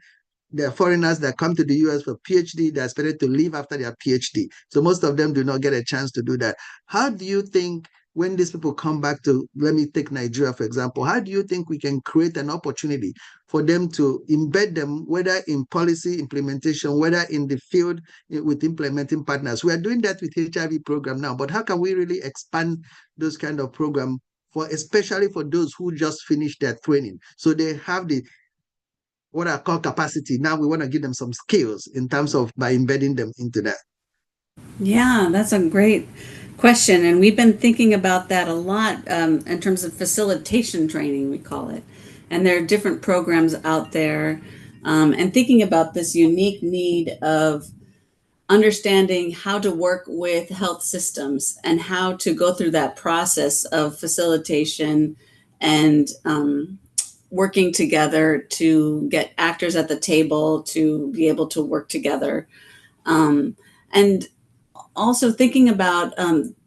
there are foreigners that come to the US for PhD, they're expected to leave after their PhD. So most of them do not get a chance to do that. How do you think when these people come back to, let me take Nigeria, for example, how do you think we can create an opportunity for them to embed them, whether in policy implementation, whether in the field with implementing partners? We are doing that with HIV program now, but how can we really expand those kind of program especially for those who just finished their training. So they have the what I call capacity. Now we want to give them some skills in terms of by embedding them into that. Yeah, that's a great question. And we've been thinking about that a lot in terms of facilitation training, we call it. And there are different programs out there. And thinking about this unique need of understanding how to work with health systems and how to go through that process of facilitation and working together to get actors at the table to be able to work together. And also thinking about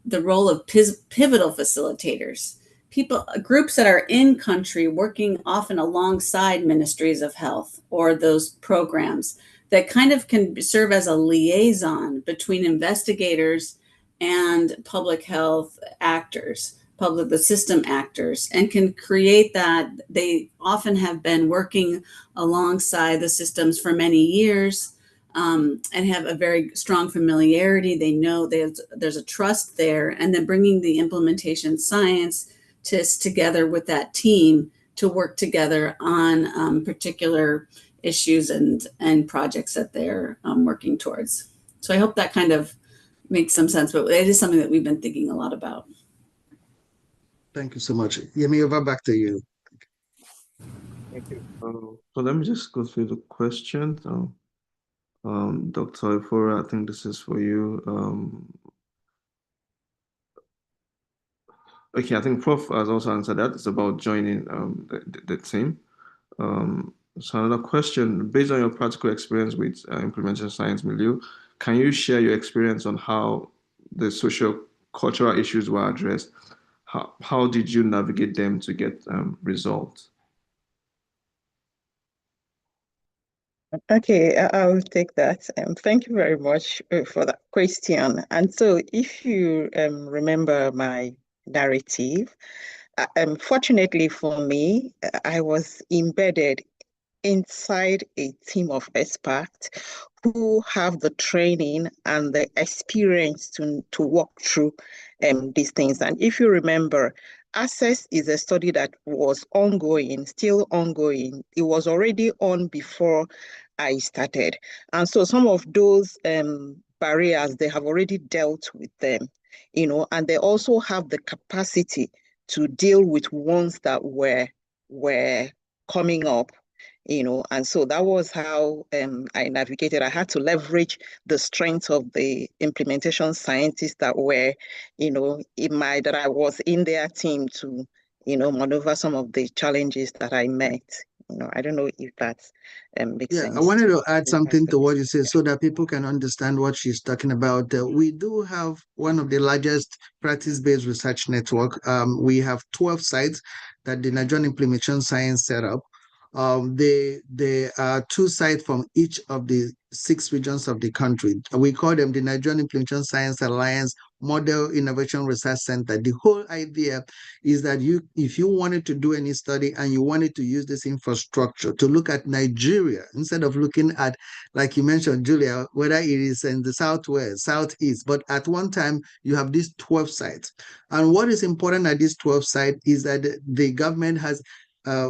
the role of pivotal facilitators, people, groups that are in country working often alongside ministries of health or those programs that kind of can serve as a liaison between investigators and public health actors, the system actors, and can create that. They often have been working alongside the systems for many years, and have a very strong familiarity. They know there's a trust there, and then bringing the implementation scientists together with that team to work together on particular issues and projects that they're working towards. So I hope that kind of makes some sense, but it is something that we've been thinking a lot about. Thank you so much. Yemi, over back to you. Thank you. So let me just go through the questions. Dr. Ifora, I think this is for you. Okay, I think Prof has also answered that. It's about joining the team. So another question, based on your practical experience with implementation science milieu, can you share your experience on how the social cultural issues were addressed? How did you navigate them to get results? Okay, I will take that. Thank you very much for that question. And so if you remember my narrative, fortunately for me, I was embedded inside a team of experts who have the training and the experience to walk through these things. And if you remember, Access is a study that was ongoing, still ongoing. It was already on before I started. And so some of those barriers, they have already dealt with them, and they also have the capacity to deal with ones that were coming up, and so that was how I navigated. I had to leverage the strength of the implementation scientists that were, that I was in their team to, maneuver some of the challenges that I met. I don't know if that makes Yeah, I sense wanted to to add something answer to what this. you said so that people can understand what she's talking about. We do have one of the largest practice-based research network. We have 12 sites that the Nigerian Implementation Science set up. There are 2 sites from each of the 6 regions of the country. We call them the Nigerian Implementation Science Alliance Model Innovation Research Center. The whole idea is that if you wanted to do any study and you wanted to use this infrastructure to look at Nigeria, instead of looking at, like you mentioned, Julia, whether it is in the southwest, southeast, but at one time you have these 12 sites. And what is important at these 12 sites is that the government has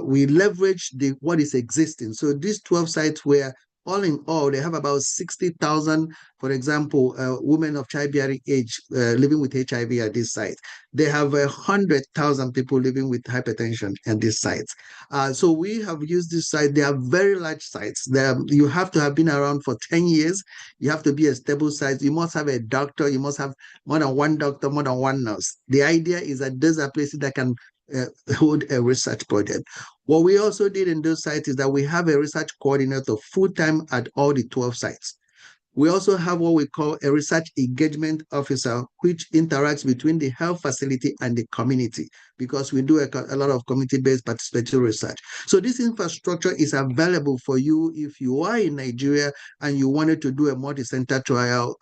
we leverage what is existing. So these 12 sites were all in all, they have about 60,000, for example, women of childbearing age living with HIV at this site. They have 100,000 people living with hypertension at these sites. So we have used this site. They are very large sites. You have to have been around for 10 years. You have to be a stable site. You must have a doctor. You must have more than one doctor, more than one nurse. The idea is that those are places that can hold a research project. What we also did in those sites is that we have a research coordinator full-time at all the 12 sites. We also have what we call a research engagement officer, which interacts between the health facility and the community, because we do a lot of community-based participatory research. So this infrastructure is available for you if you are in Nigeria and you wanted to do a multi-center trial.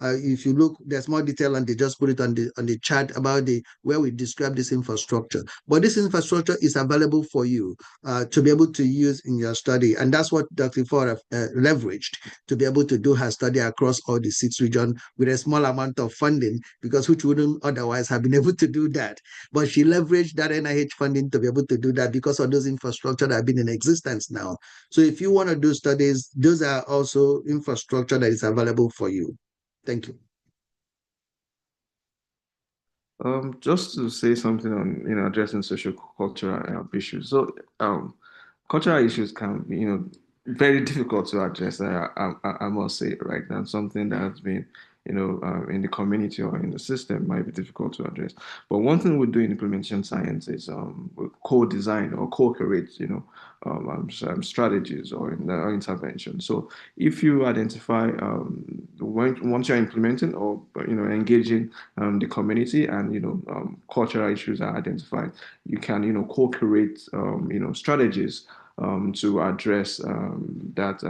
If you look, there's more detail and they just put it on the chat about where we describe this infrastructure. But this infrastructure is available for you to be able to use in your study. And that's what Dr. Ford leveraged to be able to do her study across all the 6 regions with a small amount of funding, because which wouldn't otherwise have been able to do that. But she she leveraged that NIH funding to be able to do that because of those infrastructure that have been in existence now. So if you want to do studies, those are also infrastructure that is available for you. Thank you. Just to say something on, addressing social cultural issues. So, cultural issues can be, very difficult to address. I must say, right now, something that has been, in the community or in the system might be difficult to address. But one thing we do in implementation science is we co-design or co-create, strategies or intervention. So if you identify once you're implementing or engaging the community and cultural issues are identified, you can co-create strategies to address that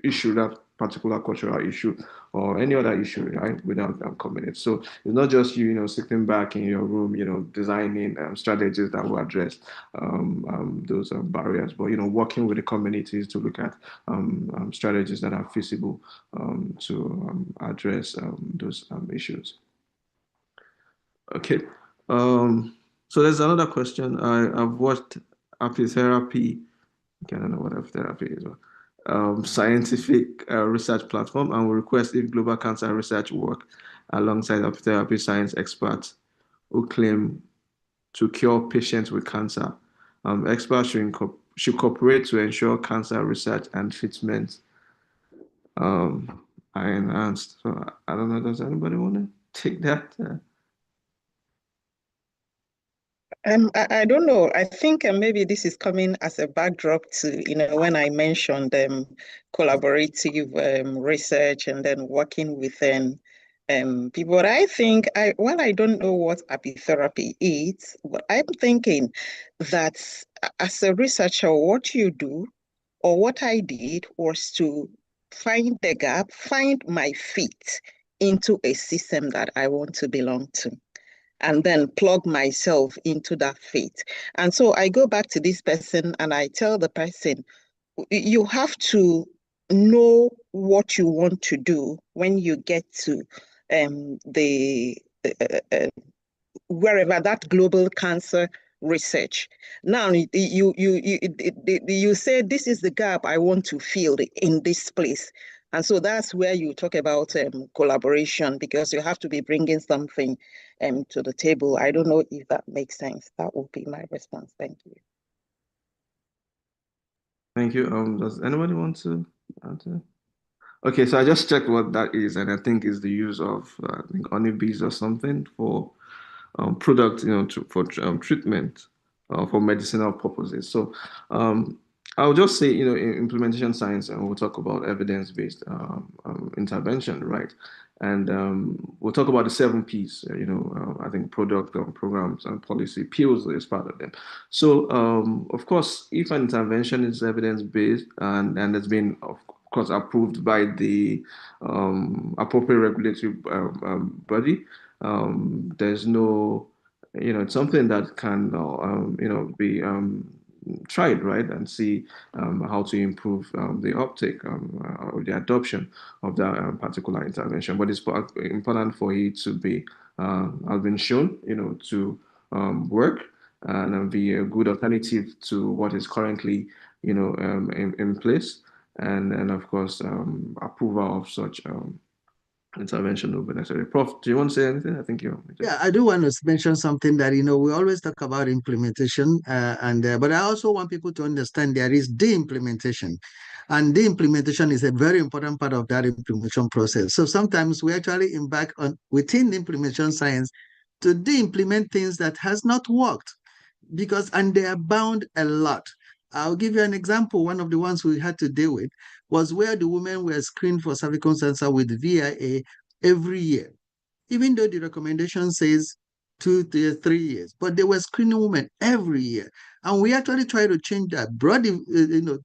issue, that particular cultural issue or any other issue, right, without community. So it's not just sitting back in your room, designing strategies that will address those barriers, but working with the communities to look at strategies that are feasible to address those issues. Okay. So there's another question. I've watched apitherapy. Okay, I don't know what apitherapy is. Scientific research platform, and will request if global cancer research work alongside apitherapy science experts who claim to cure patients with cancer. Experts should cooperate to ensure cancer research and treatment are enhanced. So I don't know. Does anybody want to take that? I don't know. I think maybe this is coming as a backdrop to, when I mentioned collaborative research and then working within people. But I think, I don't know what apitherapy is, but I'm thinking that as a researcher, what you do or what I did was to find the gap, find my fit into a system that I want to belong to, and then plug myself into that faith. And so I go back to this person and I tell the person, you have to know what you want to do when you get to the wherever that global cancer research. Now you say this is the gap I want to fill in this place. And so that's where you talk about collaboration, because you have to be bringing something to the table. I don't know if that makes sense. That would be my response. Thank you. Thank you. Does anybody want to answer? Okay, so I just checked what that is, and I think it's the use of I think honeybees or something for product, for treatment for medicinal purposes. So I'll just say, in implementation science, and we'll talk about evidence-based intervention, right? And we'll talk about the 7 Ps, I think product, programs, and policy. POs is part of them. So, of course, if an intervention is evidence-based and it's been, of course, approved by the appropriate regulatory body, there's no, it's something that can, be tried, right, and see how to improve the uptake or the adoption of that particular intervention. But it's important for it to be, has been shown, to work and be a good alternative to what is currently, in place. And of course, approval of such intervention will be necessary. Prof, do you want to say anything? I think you. Yeah, I do want to mention something that, we always talk about implementation, but I also want people to understand there is de-implementation. And de-implementation is a very important part of that implementation process. So sometimes we actually embark on within the implementation science to de-implement things that has not worked, and they are bound a lot. I'll give you an example. One of the ones we had to deal with was where the women were screened for cervical cancer with VIA every year, even though the recommendation says 2 to 3 years, but they were screening women every year. And we actually tried to change that.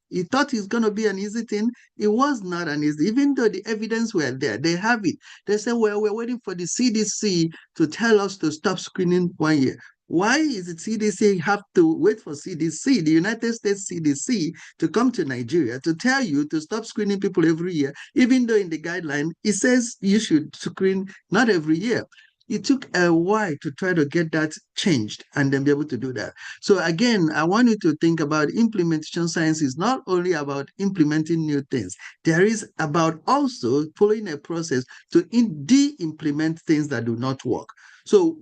He thought it's going to be an easy thing. It was not an easy, even though the evidence were there. They have it. They said, well, we're waiting for the CDC to tell us to stop screening 1 year. Why is it CDC have to wait for CDC, the United States CDC, to come to Nigeria to tell you to stop screening people every year, even though in the guideline, it says you should screen not every year? it took a while to try to get that changed and then be able to do that. So again, I want you to think about implementation science is not only about implementing new things. There is about also following a process to de-implement things that do not work. So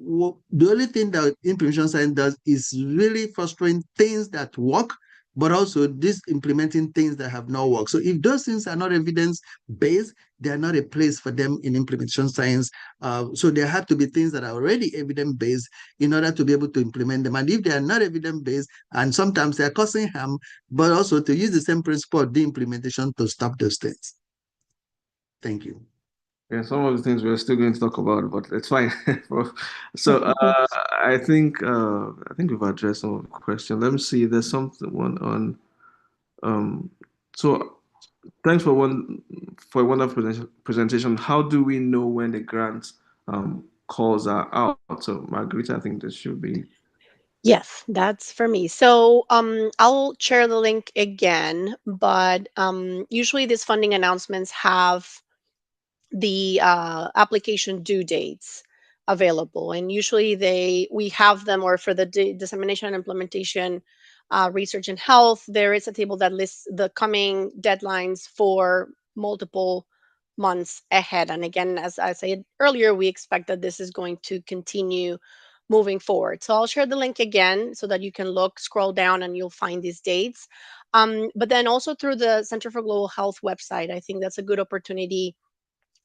the only thing that implementation science does is really fostering things that work, but also this implementing things that have not worked. So if those things are not evidence-based, they are not a place for them in implementation science. So there have to be things that are already evidence-based in order to be able to implement them. And if they are not evidence-based, and sometimes they are causing harm, but also to use the same principle of the implementation to stop those things. Thank you. Yeah, some of the things we're still going to talk about, but it's fine. So I think we've addressed some of the questions. Let me see. There's something one on um. So thanks for a wonderful presentation. How do we know when the grant calls are out? So Margarita, I think this should be. Yes, that's for me. So I'll share the link again, but usually these funding announcements have the application due dates available, and usually we have them, or for the dissemination and implementation research and health, there is a table that lists the coming deadlines for multiple months ahead. And again, as I said earlier, we expect that this is going to continue moving forward. So I'll share the link again so that you can scroll down, and you'll find these dates. But then also through the Center for Global Health website, I think that's a good opportunity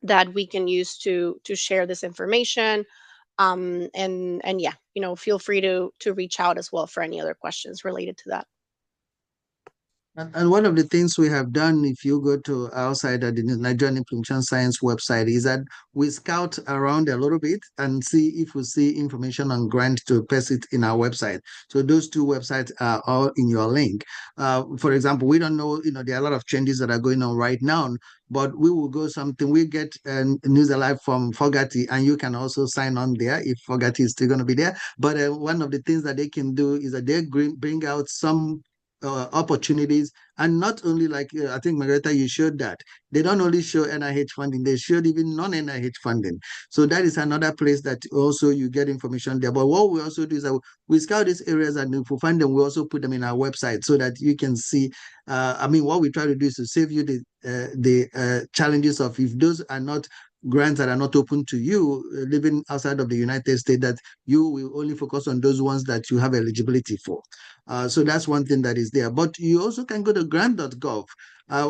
that we can use to share this information. And yeah, feel free to reach out as well for any other questions related to that. And one of the things we have done, if you go to outside of the Nigerian Implementation Science website, is that we scout around a little bit and see if we see information on grant to paste it in our website. So those two websites are all in your link. For example, we don't know, there are a lot of changes that are going on right now, but we will go something. We get news alive from Fogati, and you can also sign on there if Fogati is still going to be there. But one of the things that they can do is that they bring out some opportunities, and not only like I think Margareta, you showed that they don't only show NIH funding, they showed even non-NIH funding. So that is another place that also you get information there. But what we also do is that we scout these areas, and if we find them, we also put them in our website so that you can see. What we try to do is to save you the challenges of, if those are not grants that are not open to you living outside of the United States, that you will only focus on those ones that you have eligibility for. So that's one thing that is there. But you also can go to grant.gov.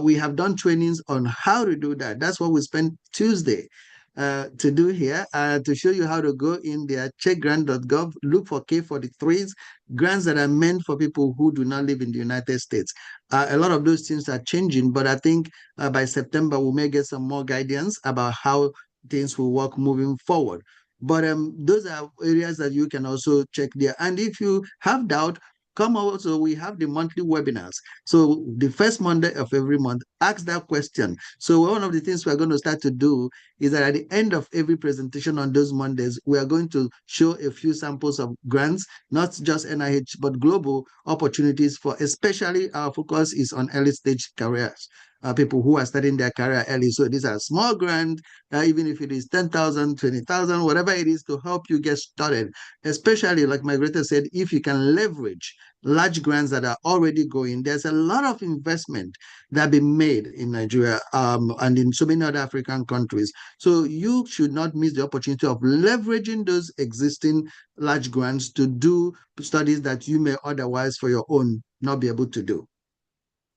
We have done trainings on how to do that. That's what we spent Tuesday to do here, to show you how to go in there, check grant.gov, look for K43s, grants that are meant for people who do not live in the United States. A lot of those things are changing, but I think by September, we may get some more guidance about how things will work moving forward. But those are areas that you can also check there. And if you have doubt, come also, we have the monthly webinars. So the first Monday of every month, ask that question. So one of the things we're going to start to do is that at the end of every presentation on those Mondays, we are going to show a few samples of grants, not just NIH, but global opportunities for, especially our focus is on early stage careers. People who are starting their career early. So these are small grants, even if it is 10,000, 20,000, whatever it is, to help you get started. Especially, like Margareta said, if you can leverage large grants that are already going, there's a lot of investment that been made in Nigeria and in so many other African countries. So you should not miss the opportunity of leveraging those existing large grants to do studies that you may otherwise for your own not be able to do.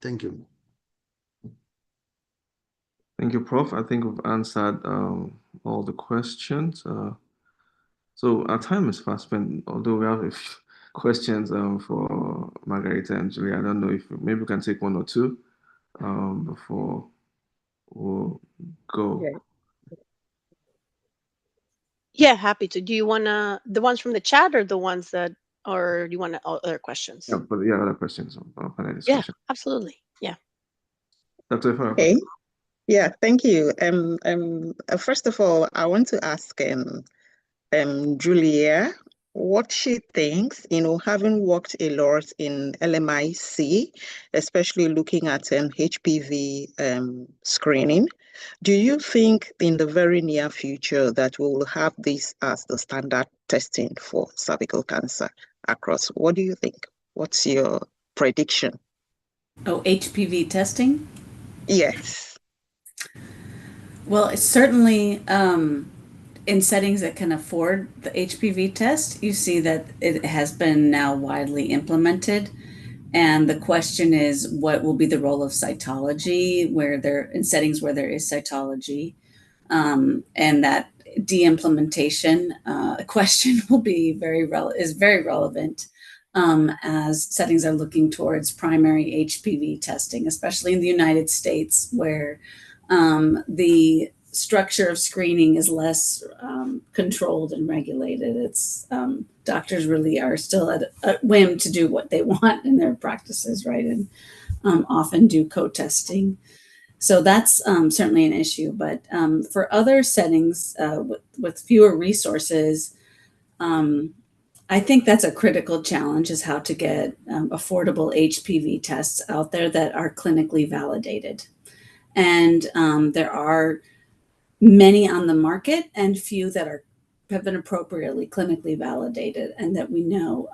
Thank you. Thank you, Prof. I think we've answered all the questions. So our time is fast spent, although we have a few questions for Margarita and Julie. I don't know if maybe we can take one or two before we'll go. Yeah, happy to. Do you want the ones from the chat, or the ones that, or do you want other questions? Yeah, but other questions on panel Yeah, discussion. absolutely. Yeah. Dr. Farah. Okay. Yeah, thank you. First of all, I want to ask Julia what she thinks, having worked a lot in LMIC, especially looking at HPV screening. Do you think in the very near future that we will have this as the standard testing for cervical cancer across? What do you think? What's your prediction? Oh, HPV testing? Yes. Well, it's certainly in settings that can afford the HPV test, you see that it has been now widely implemented. And the question is, what will be the role of cytology where there in settings where there is cytology? And that de-implementation question will be very relevant as settings are looking towards primary HPV testing, especially in the United States, where the structure of screening is less controlled and regulated. It's doctors really are still at a whim to do what they want in their practices, right? And often do co-testing. So that's certainly an issue. But for other settings with fewer resources, I think that's a critical challenge, is how to get affordable HPV tests out there that are clinically validated. And there are many on the market and few that have been appropriately clinically validated and that we know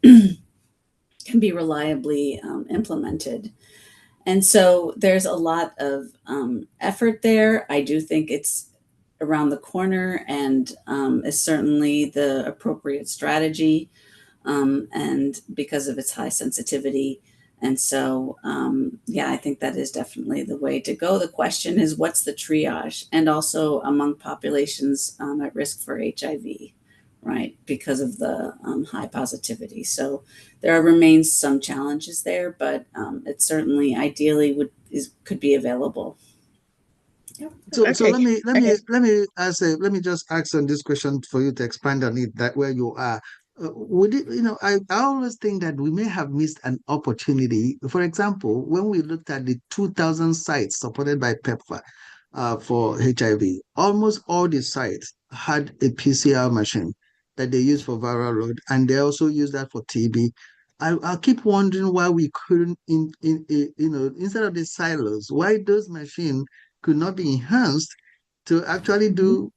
can be reliably implemented. And so there's a lot of effort there. I do think it's around the corner and is certainly the appropriate strategy, and because of its high sensitivity. And so, yeah, I think that is definitely the way to go. The question is, what's the triage? And also among populations at risk for HIV, right? Because of the high positivity. So there remains some challenges there, but it certainly ideally could be available. So, Okay. so let me just ask on this question for you to expand on it, that where you are. Would it, I always think that we may have missed an opportunity. For example, when we looked at the 2,000 sites supported by PEPFAR for HIV, almost all the sites had a PCR machine that they use for viral load, and they also use that for TB. I'll keep wondering why we couldn't, instead of the silos, why those machines could not be enhanced to actually do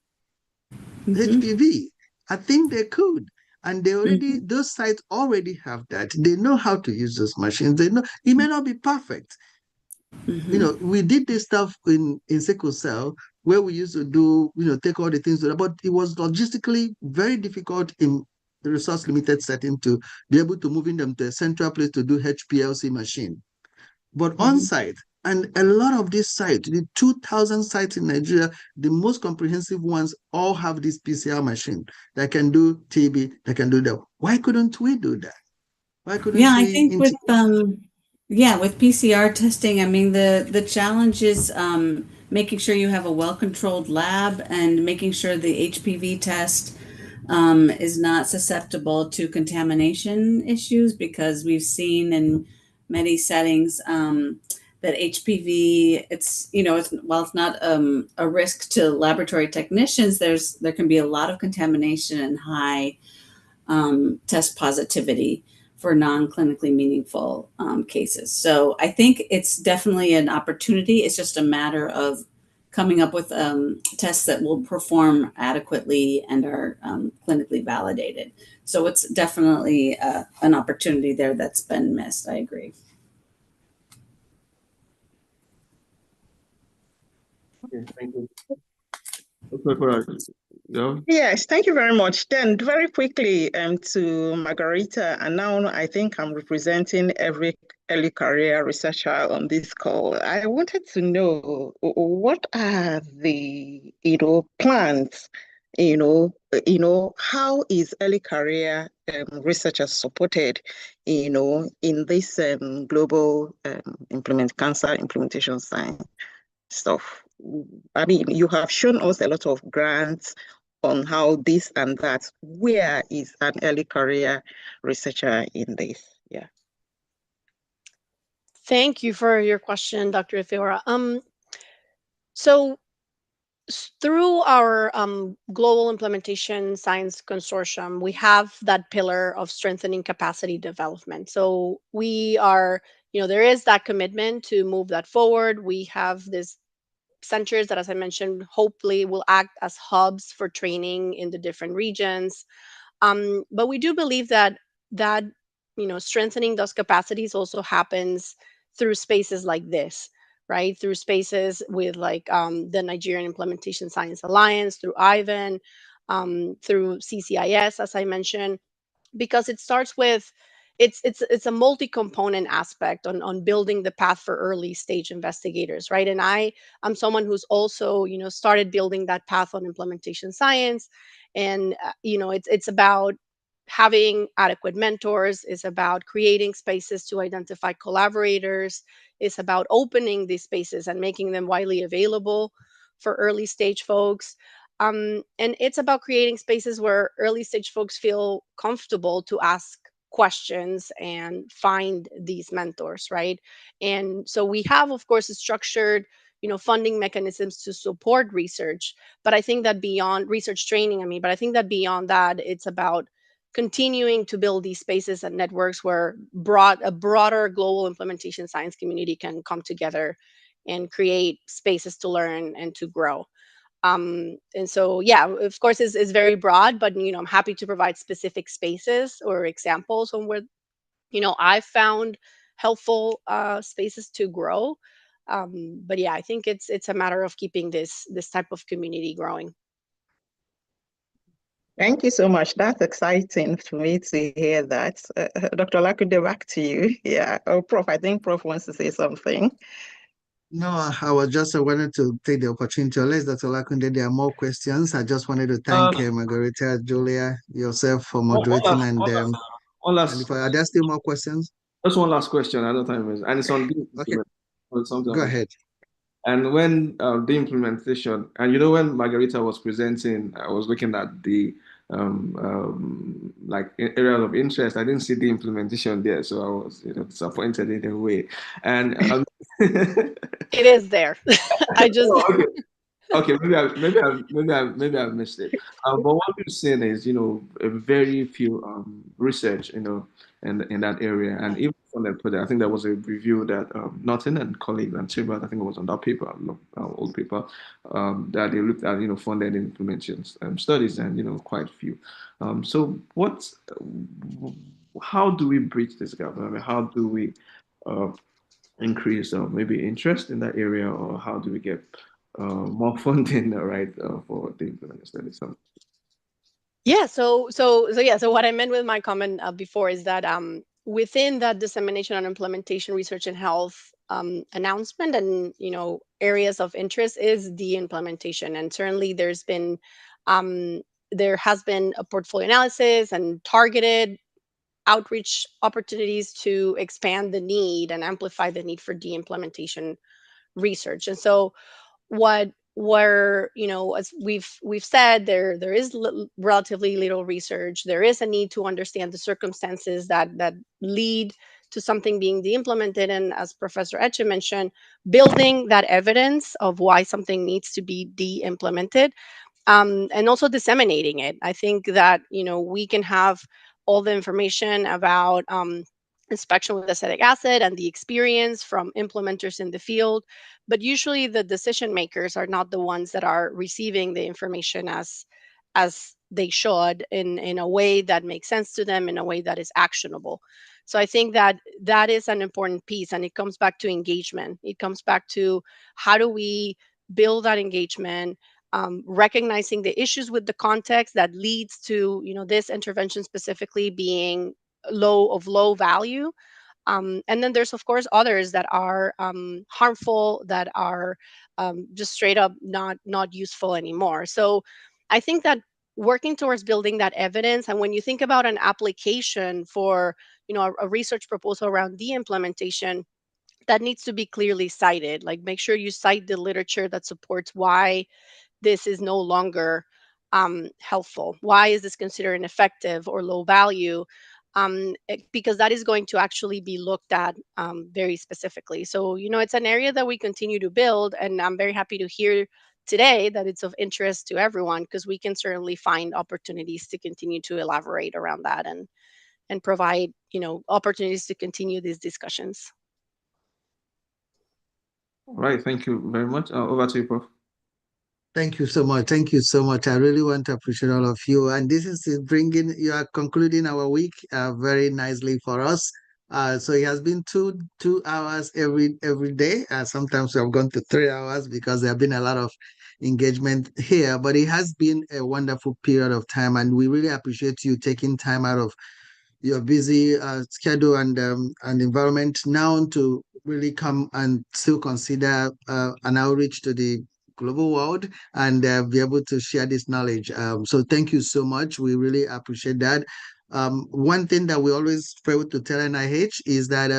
Mm-hmm. HPV. I think they could. And Mm-hmm. those sites already have that. They know how to use those machines. They know it may not be perfect. Mm-hmm. We did this stuff in sickle cell where we used to do, take all the things, but it was logistically very difficult in the resource limited setting to be able to moving them to a central place to do HPLC machine. But on Mm-hmm. site, and a lot of these sites, the 2,000 sites in Nigeria, the most comprehensive ones, all have this PCR machine that can do TB, that can do that. Why couldn't we do that? Why Yeah, couldn't I we think with PCR testing, I mean the challenge is making sure you have a well-controlled lab and making sure the HPV test is not susceptible to contamination issues, because we've seen in many settings that HPV, while it's not a risk to laboratory technicians, there can be a lot of contamination and high test positivity for non-clinically meaningful cases. So I think it's definitely an opportunity. It's just a matter of coming up with tests that will perform adequately and are clinically validated. So it's definitely an opportunity there that's been missed. I agree. Okay, thank you. Okay, correct. Yeah. Yes, thank you very much. Then very quickly to Margarita, and now I think I'm representing every early career researcher on this call. I wanted to know what are the plans, how is early career researchers supported, in this global cancer implementation science stuff. I mean, you have shown us a lot of grants on how this and that. Where is an early career researcher in this? Yeah. Thank you for your question, Dr. Ifeora. So through our Global Implementation Science Consortium, we have that pillar of strengthening capacity development. So we are, there is that commitment to move that forward. We have this centers that, as I mentioned, hopefully will act as hubs for training in the different regions. But we do believe that that strengthening those capacities also happens through spaces like this, right? Through spaces with like the Nigerian Implementation Science Alliance, through IVAN, through CCIS, as I mentioned, because it starts with it's a multi-component aspect on building the path for early stage investigators, right? And I'm someone who's also started building that path on implementation science. And it's about having adequate mentors, is about creating spaces to identify collaborators, is about opening these spaces and making them widely available for early stage folks. And it's about creating spaces where early stage folks feel comfortable to ask questions and find these mentors, right? And so we have, of course, structured funding mechanisms to support research, but I think that beyond research training, but I think that beyond that, it's about continuing to build these spaces and networks where a broader global implementation science community can come together and create spaces to learn and to grow. And so, yeah, of course, is very broad, but I'm happy to provide specific spaces or examples on where I've found helpful spaces to grow. But yeah, I think it's a matter of keeping this type of community growing. Thank you so much. That's exciting for me to hear that. Dr. Lakude, back to you. Yeah. Oh, Prof, I think Prof wants to say something. No, I was just wanted to take the opportunity, unless Dr. Lakunde, there are more questions. I just wanted to thank Margarita, Julia, yourself for moderating, and if are there still more questions? Just one last question. I don't think and it's on the Okay, something. go ahead. And when the implementation, and when Margarita was presenting, I was looking at the like areas of interest. I didn't see the implementation there, so I was disappointed in a way. And It is there. I just oh, okay. Okay, maybe I missed it. But what we've seen is, a very few research, in that area, and even from that project, I think there was a review that Norton and colleagues and Chambers, I think it was on that paper, old paper, that they looked at, funded implementations studies, and quite few. So how do we bridge this gap? How do we uh, increase maybe interest in that area, or how do we get more funding, right, for the implementation studies? Yeah, so what I meant with my comment before is that within that dissemination and implementation research and health announcement, and areas of interest is the implementation. And certainly um, there has been a portfolio analysis and targeted outreach opportunities to expand the need and amplify the need for de-implementation research. And so where as we've said, there is relatively little research. There is a need to understand the circumstances that lead to something being de-implemented, and as Professor Etche mentioned, building that evidence of why something needs to be de-implemented, and also disseminating it. I think that we can have all the information about inspection with acetic acid and the experience from implementers in the field, but usually the decision makers are not the ones that are receiving the information as they should, in a way that makes sense to them, in a way that is actionable. So I think that that is an important piece, and it comes back to engagement. It comes back to how do we build that engagement, recognizing the issues with the context that leads to this intervention specifically being low value, and then there's of course others that are harmful, that are just straight up not useful anymore. So I think that working towards building that evidence, and when you think about an application for a research proposal around the implementation, that needs to be clearly cited. Like, make sure you cite the literature that supports why this is no longer helpful. Why is this considered ineffective or low value? Because that is going to actually be looked at very specifically. So, it's an area that we continue to build, and I'm very happy to hear today that it's of interest to everyone, because we can certainly find opportunities to continue to elaborate around that, and provide opportunities to continue these discussions. All right, thank you very much. Over to you, Prof. Thank you so much. Thank you so much. I really want to appreciate all of you. And this is bringing, you are concluding our week very nicely for us. So it has been two hours every day. Sometimes we have gone to 3 hours because there have been a lot of engagement here. But it has been a wonderful period of time, and we really appreciate you taking time out of your busy schedule and environment now to really come and still consider an outreach to the global world and be able to share this knowledge. So thank you so much. We really appreciate that. One thing that we always fail to tell NIH is that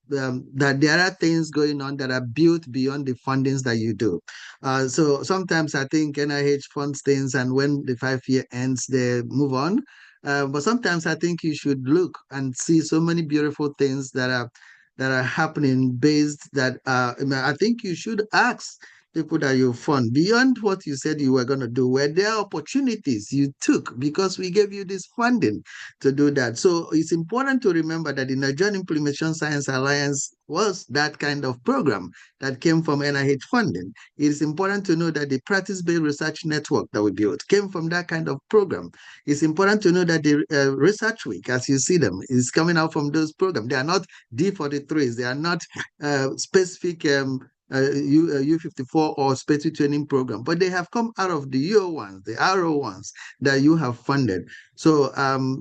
there are things going on that are built beyond the fundings that you do. So sometimes I think NIH funds things, and when the 5 year ends, they move on. But sometimes I think you should look and see so many beautiful things that are happening based that I think you should ask people that you fund beyond what you said you were going to do. Were there opportunities you took because we gave you this funding to do that? So it's important to remember that the Nigerian Implementation Science Alliance was that kind of program that came from NIH funding. It is important to know that the practice-based research network that we built came from that kind of program. It's important to know that the research week, as you see them, is coming out from those programs. They are not D43s. They are not specific U54 or specific training program, but they have come out of the UO ones, the RO ones that you have funded. So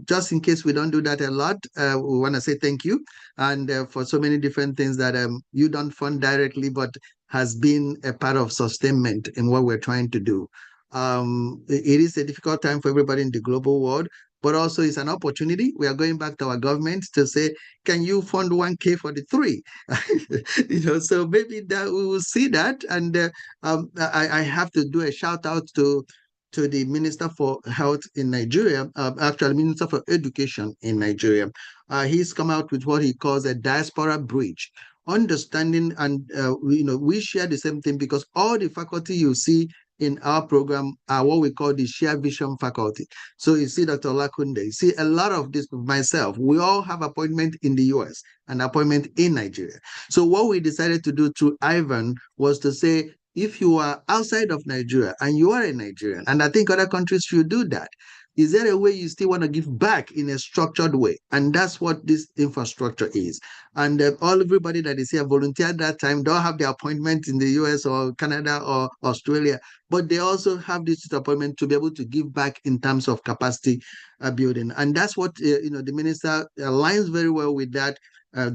just in case we don't do that a lot, we want to say thank you. And for so many different things that you don't fund directly, but has been a part of sustainment in what we're trying to do. It is a difficult time for everybody in the global world, but also it's an opportunity. We are going back to our government to say, can you fund 1K for the three? So maybe that we will see that. And I have to do a shout out to the Minister for Health in Nigeria, actually Minister for Education in Nigeria. He's come out with what he calls a diaspora bridge. Understanding and we share the same thing because all the faculty you see in our program are what we call the share vision faculty. So you see Dr. Lakunde, you see a lot of this, myself, we all have appointment in the US and appointment in Nigeria. So what we decided to do through Ivan was to say, if you are outside of Nigeria and you are a Nigerian, and I think other countries should do that, is there a way you still want to give back in a structured way? And that's what this infrastructure is. And everybody that is here volunteered that time, don't have the appointment in the US or Canada or Australia, but they also have this appointment to be able to give back in terms of capacity building. And that's what the minister aligns very well with that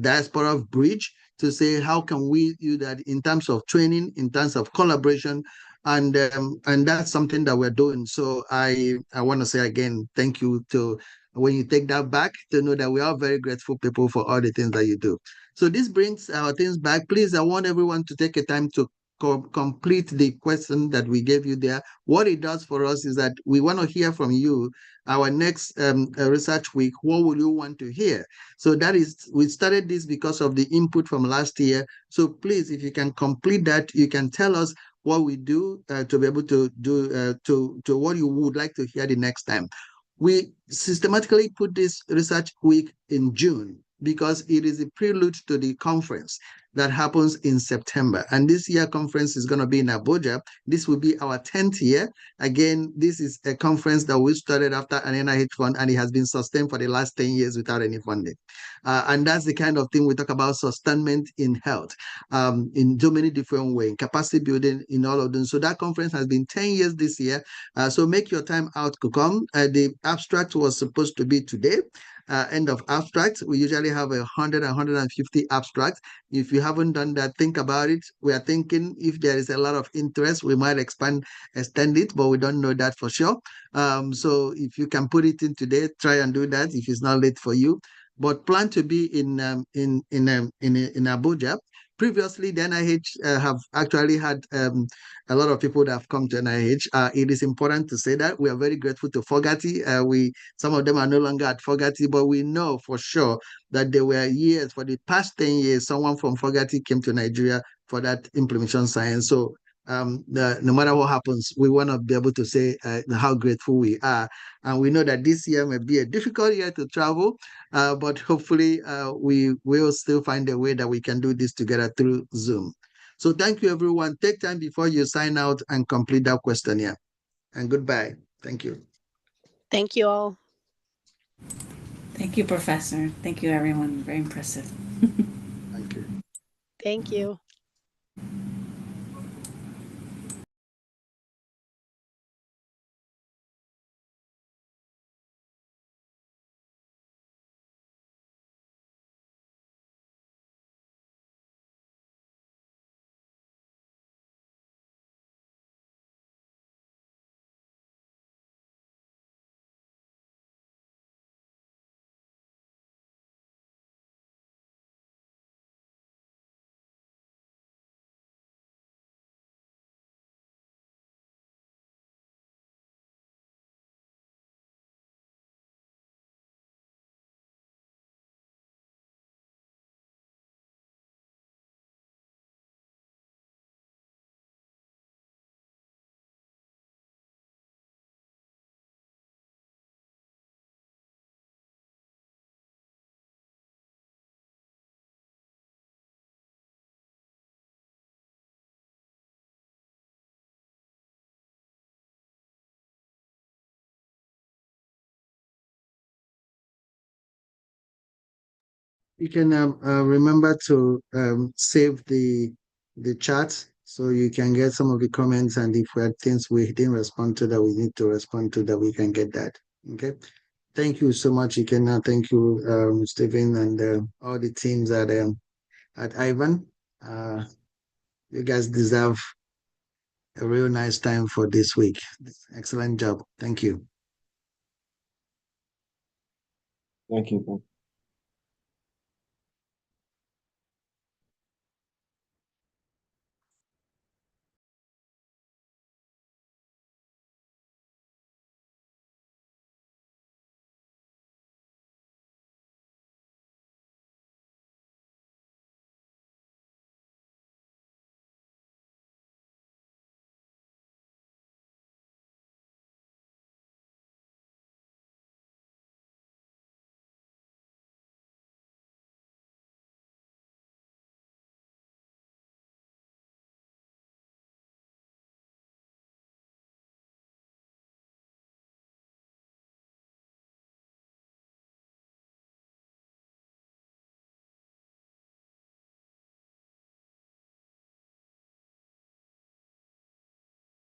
diaspora bridge to say, how can we do that in terms of training, in terms of collaboration, and that's something that we're doing. So I want to say again, thank you to when you take that back to know that we are very grateful people for all the things that you do. So this brings our things back. Please, I want everyone to take a time to complete the question that we gave you there. What it does for us is that we want to hear from you. Our next research week, what will you want to hear? So that is, we started this because of the input from last year. So please, if you can complete that, you can tell us what we do to be able to do to what you would like to hear the next time. We systematically put this research week in June because it is a prelude to the conference that happens in September. And this year conference is going to be in Abuja. This will be our 10th year. Again, this is a conference that we started after an NIH fund, and it has been sustained for the last 10 years without any funding. And that's the kind of thing we talk about, sustainment in health, in so many different ways, capacity building in all of them. So that conference has been 10 years this year. So make your time out to come. The abstract was supposed to be today. End of abstract. We usually have 100 and 150 abstracts. If you haven't done that, think about it. We are thinking if there is a lot of interest, we might extend it, but we don't know that for sure. So if you can put it in today, try and do that if it's not late for you. But plan to be in Abuja. Previously, the NIH have actually had a lot of people that have come to NIH. It is important to say that we are very grateful to Fogarty. Some of them are no longer at Fogarty, but we know for sure that there were years, for the past 10 years, someone from Fogarty came to Nigeria for that implementation science. So no matter what happens, we want to be able to say how grateful we are. And we know that this year may be a difficult year to travel, but hopefully we will still find a way that we can do this together through Zoom. So thank you, everyone. Take time before you sign out and complete that questionnaire. And goodbye. Thank you. Thank you all. Thank you, Professor. Thank you, everyone. Very impressive. Thank you. Thank you. You can remember to save the chat so you can get some of the comments, and if we had things we didn't respond to that we need to respond to, that we can get that. Okay. Thank you so much, Ikenna. Thank you, Stephen, and all the teams at Ivan. You guys deserve a real nice time for this week. Excellent job. Thank you. Thank you.